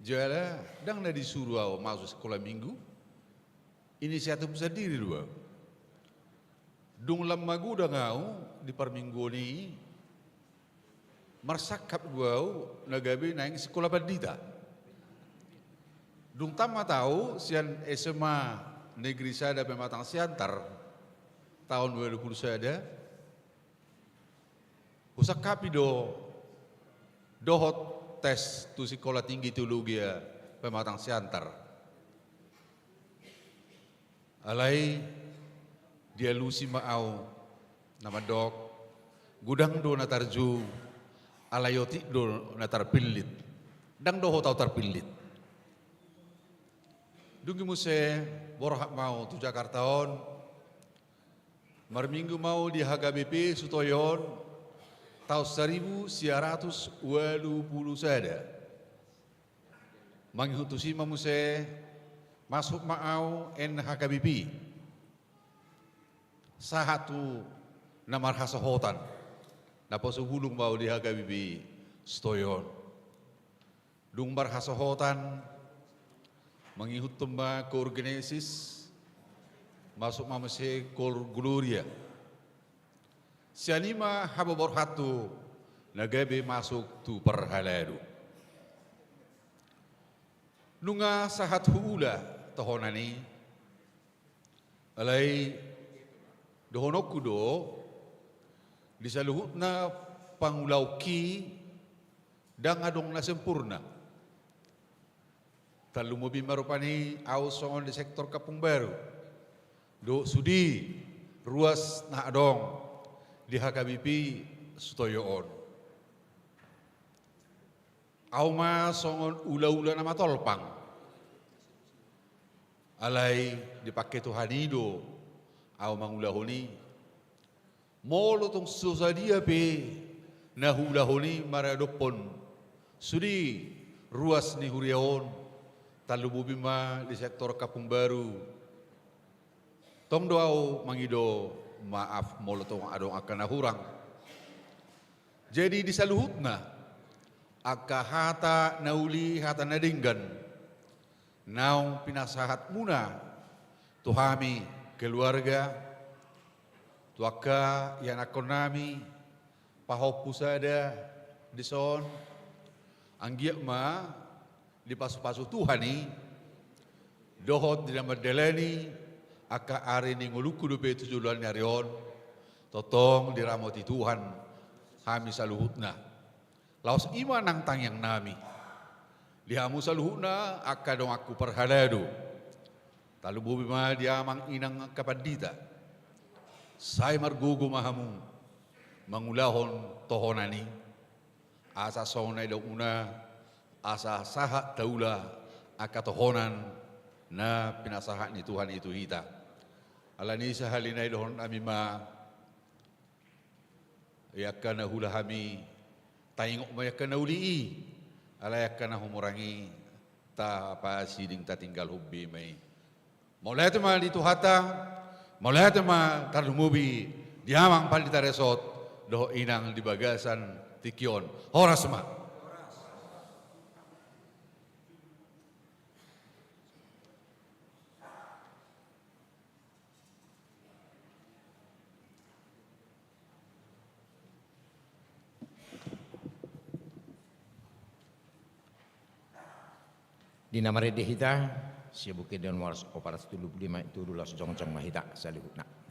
jala dang na disuruh masuk sekolah minggu inisiatif sendiri dua dung lamagu dah ngau di parminggu ni marsakap dua nagabi naik sekolah pendita dung tama tahu sian SMA negeri sada pematang siantar tahun 2020 sada usak kapi dohot tes tu sekolah tinggi teologi pematang siantar alai dia lusi maau nama dok gudang do natarju alayoti do natar pilit dang dohot tau terpilit dungi muse borhak mau tu Jakarta on marminggu mau di HKBP Sutoyon tahun 1920 sada manghutusi mamuse masuk maau NHKBP sahatu namar hasahotan napa suhulung mau di HKBP Stoyon dungbar hasahotan mengihut temba koorganisis masuk mamuse kor Gloria sianima hababor hatu nagabe masuk tu perhaladu nunga sahat huula tohonani Alai dohonoku do disaluhutna pangulauki dang adong na sempurna. Talumubi marupani ausongon di sektor Kapung Baru. Do sudi ruas na adong di HKBP Sutoyoon. Auma songon ula-ula nama tolpang. Alai dipakai Tuhan itu, auma ulahoni. Molo tong susadia pe nahulahoni maradopon. Sudi ruas ni huriaon talububima di sektor Kapung Baru. Tong doau mangido maaf molo tong adong akan nahurang. Jadi disaluhutna aka hata nauli hata nadinggan. Naung pinasahat muna tuhami keluarga tuaka yang akonami pahopusada dison anggiak ma di pasu-pasu Tuhani dohot di nama deleni aka ari ni nguluku dupe tujulan nyarion totong diramoti Tuhan hami saluhutna laos iman nang tangyang nami dihamu saluhutna aka dong aku perhaladu talu bubi ma diamang inang kapandita saya margugu mahamu mangulahon tohonani asa sonai dong una asa sahat taula aka tohonan na pinasahat ni Tuhan itu hita alani sahalinai dohon ami ma yakana hula hami tayngok ma yakana ulii alay yakana humurangi ta pa siding ta tinggal hubbi mai mulai ma di tuhata mulai ma tarumubi diamang palita resort doh inang di bagasan tikion horas ma Di nama rede hita, siabuke dan waras operas 75 itu dulu sejong-jong mahita salihutna.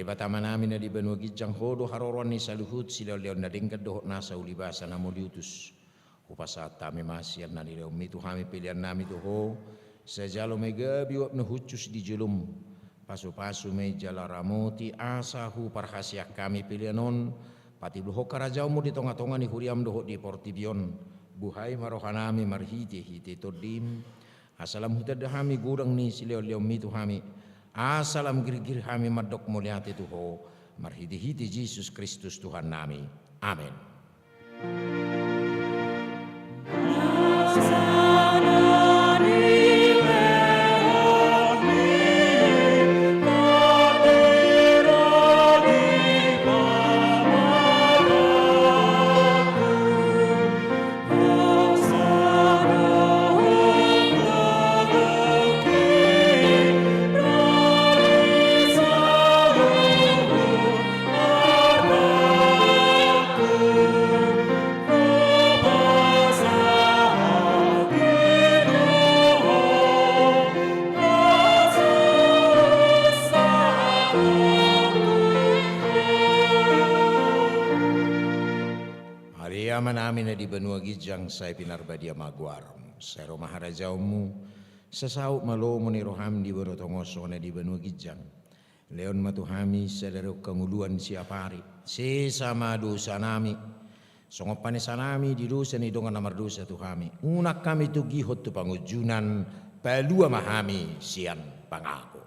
Batama namin na di benua gijang hodo haroron ni saluhut sila leon na dingkad dohot nasa ulibasa na moliutus upasat tami masian na nilaw mitu hami pilihan nami toho sejalo may gabi wap na hucus di jelum pasu-pasu may jalaramoti asahu parhasyak kami pilihanon pati doho karajaw mo di tonga-tonga ni huriam dohot di portibion buhay marohanami marhiti-hiti todim asalam hutadahami gurang ni sila leon mitu hami asalam gir-gir kami madok mulihat itu ho marhiti-hiti Yesus Kristus Tuhan nami. Amin. Namin na di benua gijang saya pinarbadia maguar. Sero maharajaumu sesau malomo ni roham di borotongosone di benua gijang. Leon matuhami sadaro kanguluan siapari. Sesama dosa nami. Songopane sanami di dosa ni dongan namar dosa tuhami. Unak kami tu gihot tu pangujunan palua mahami sian pangako.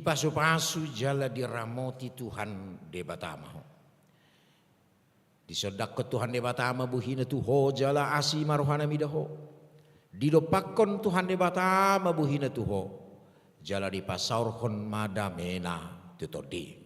Pasu-pasu jala diramoti Tuhan debatamaho. Disodak ke Tuhan debatama buhina tuho jala asi maruhana midaho. Didopakon Tuhan debatama buhina tuho jala dipasaurhon madamena tutodi.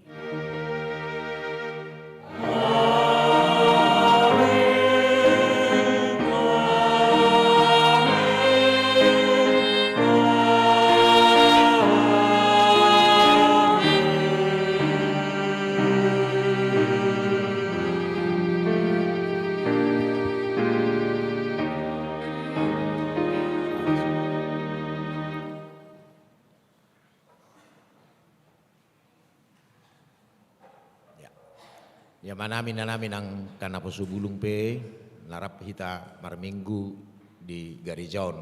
Ya manami nanamin ang kanapusubulung pe narap hita marminggu di Garijaon.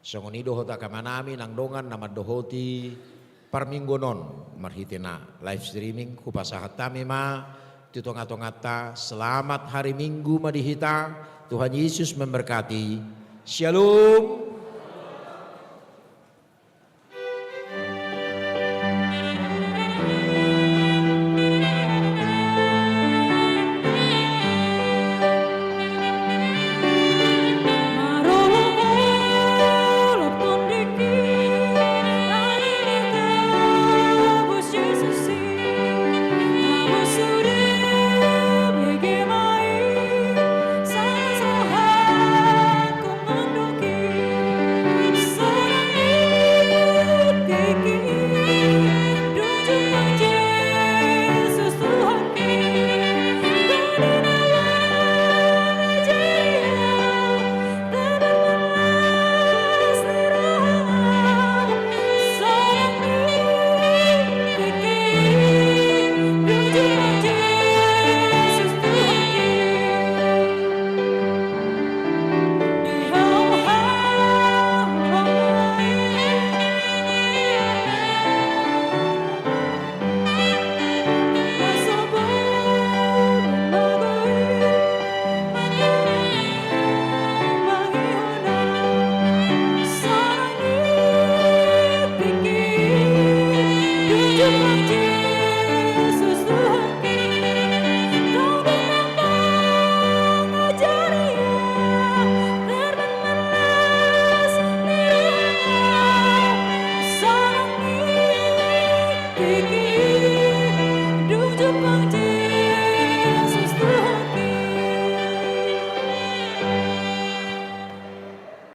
Songonido hota kamanami nang dongan nama dohoti parminggonon marhitena live streaming kupasahat tami ma tutongata selamat hari Minggu madihita. Tuhan Yesus memberkati. Shalom.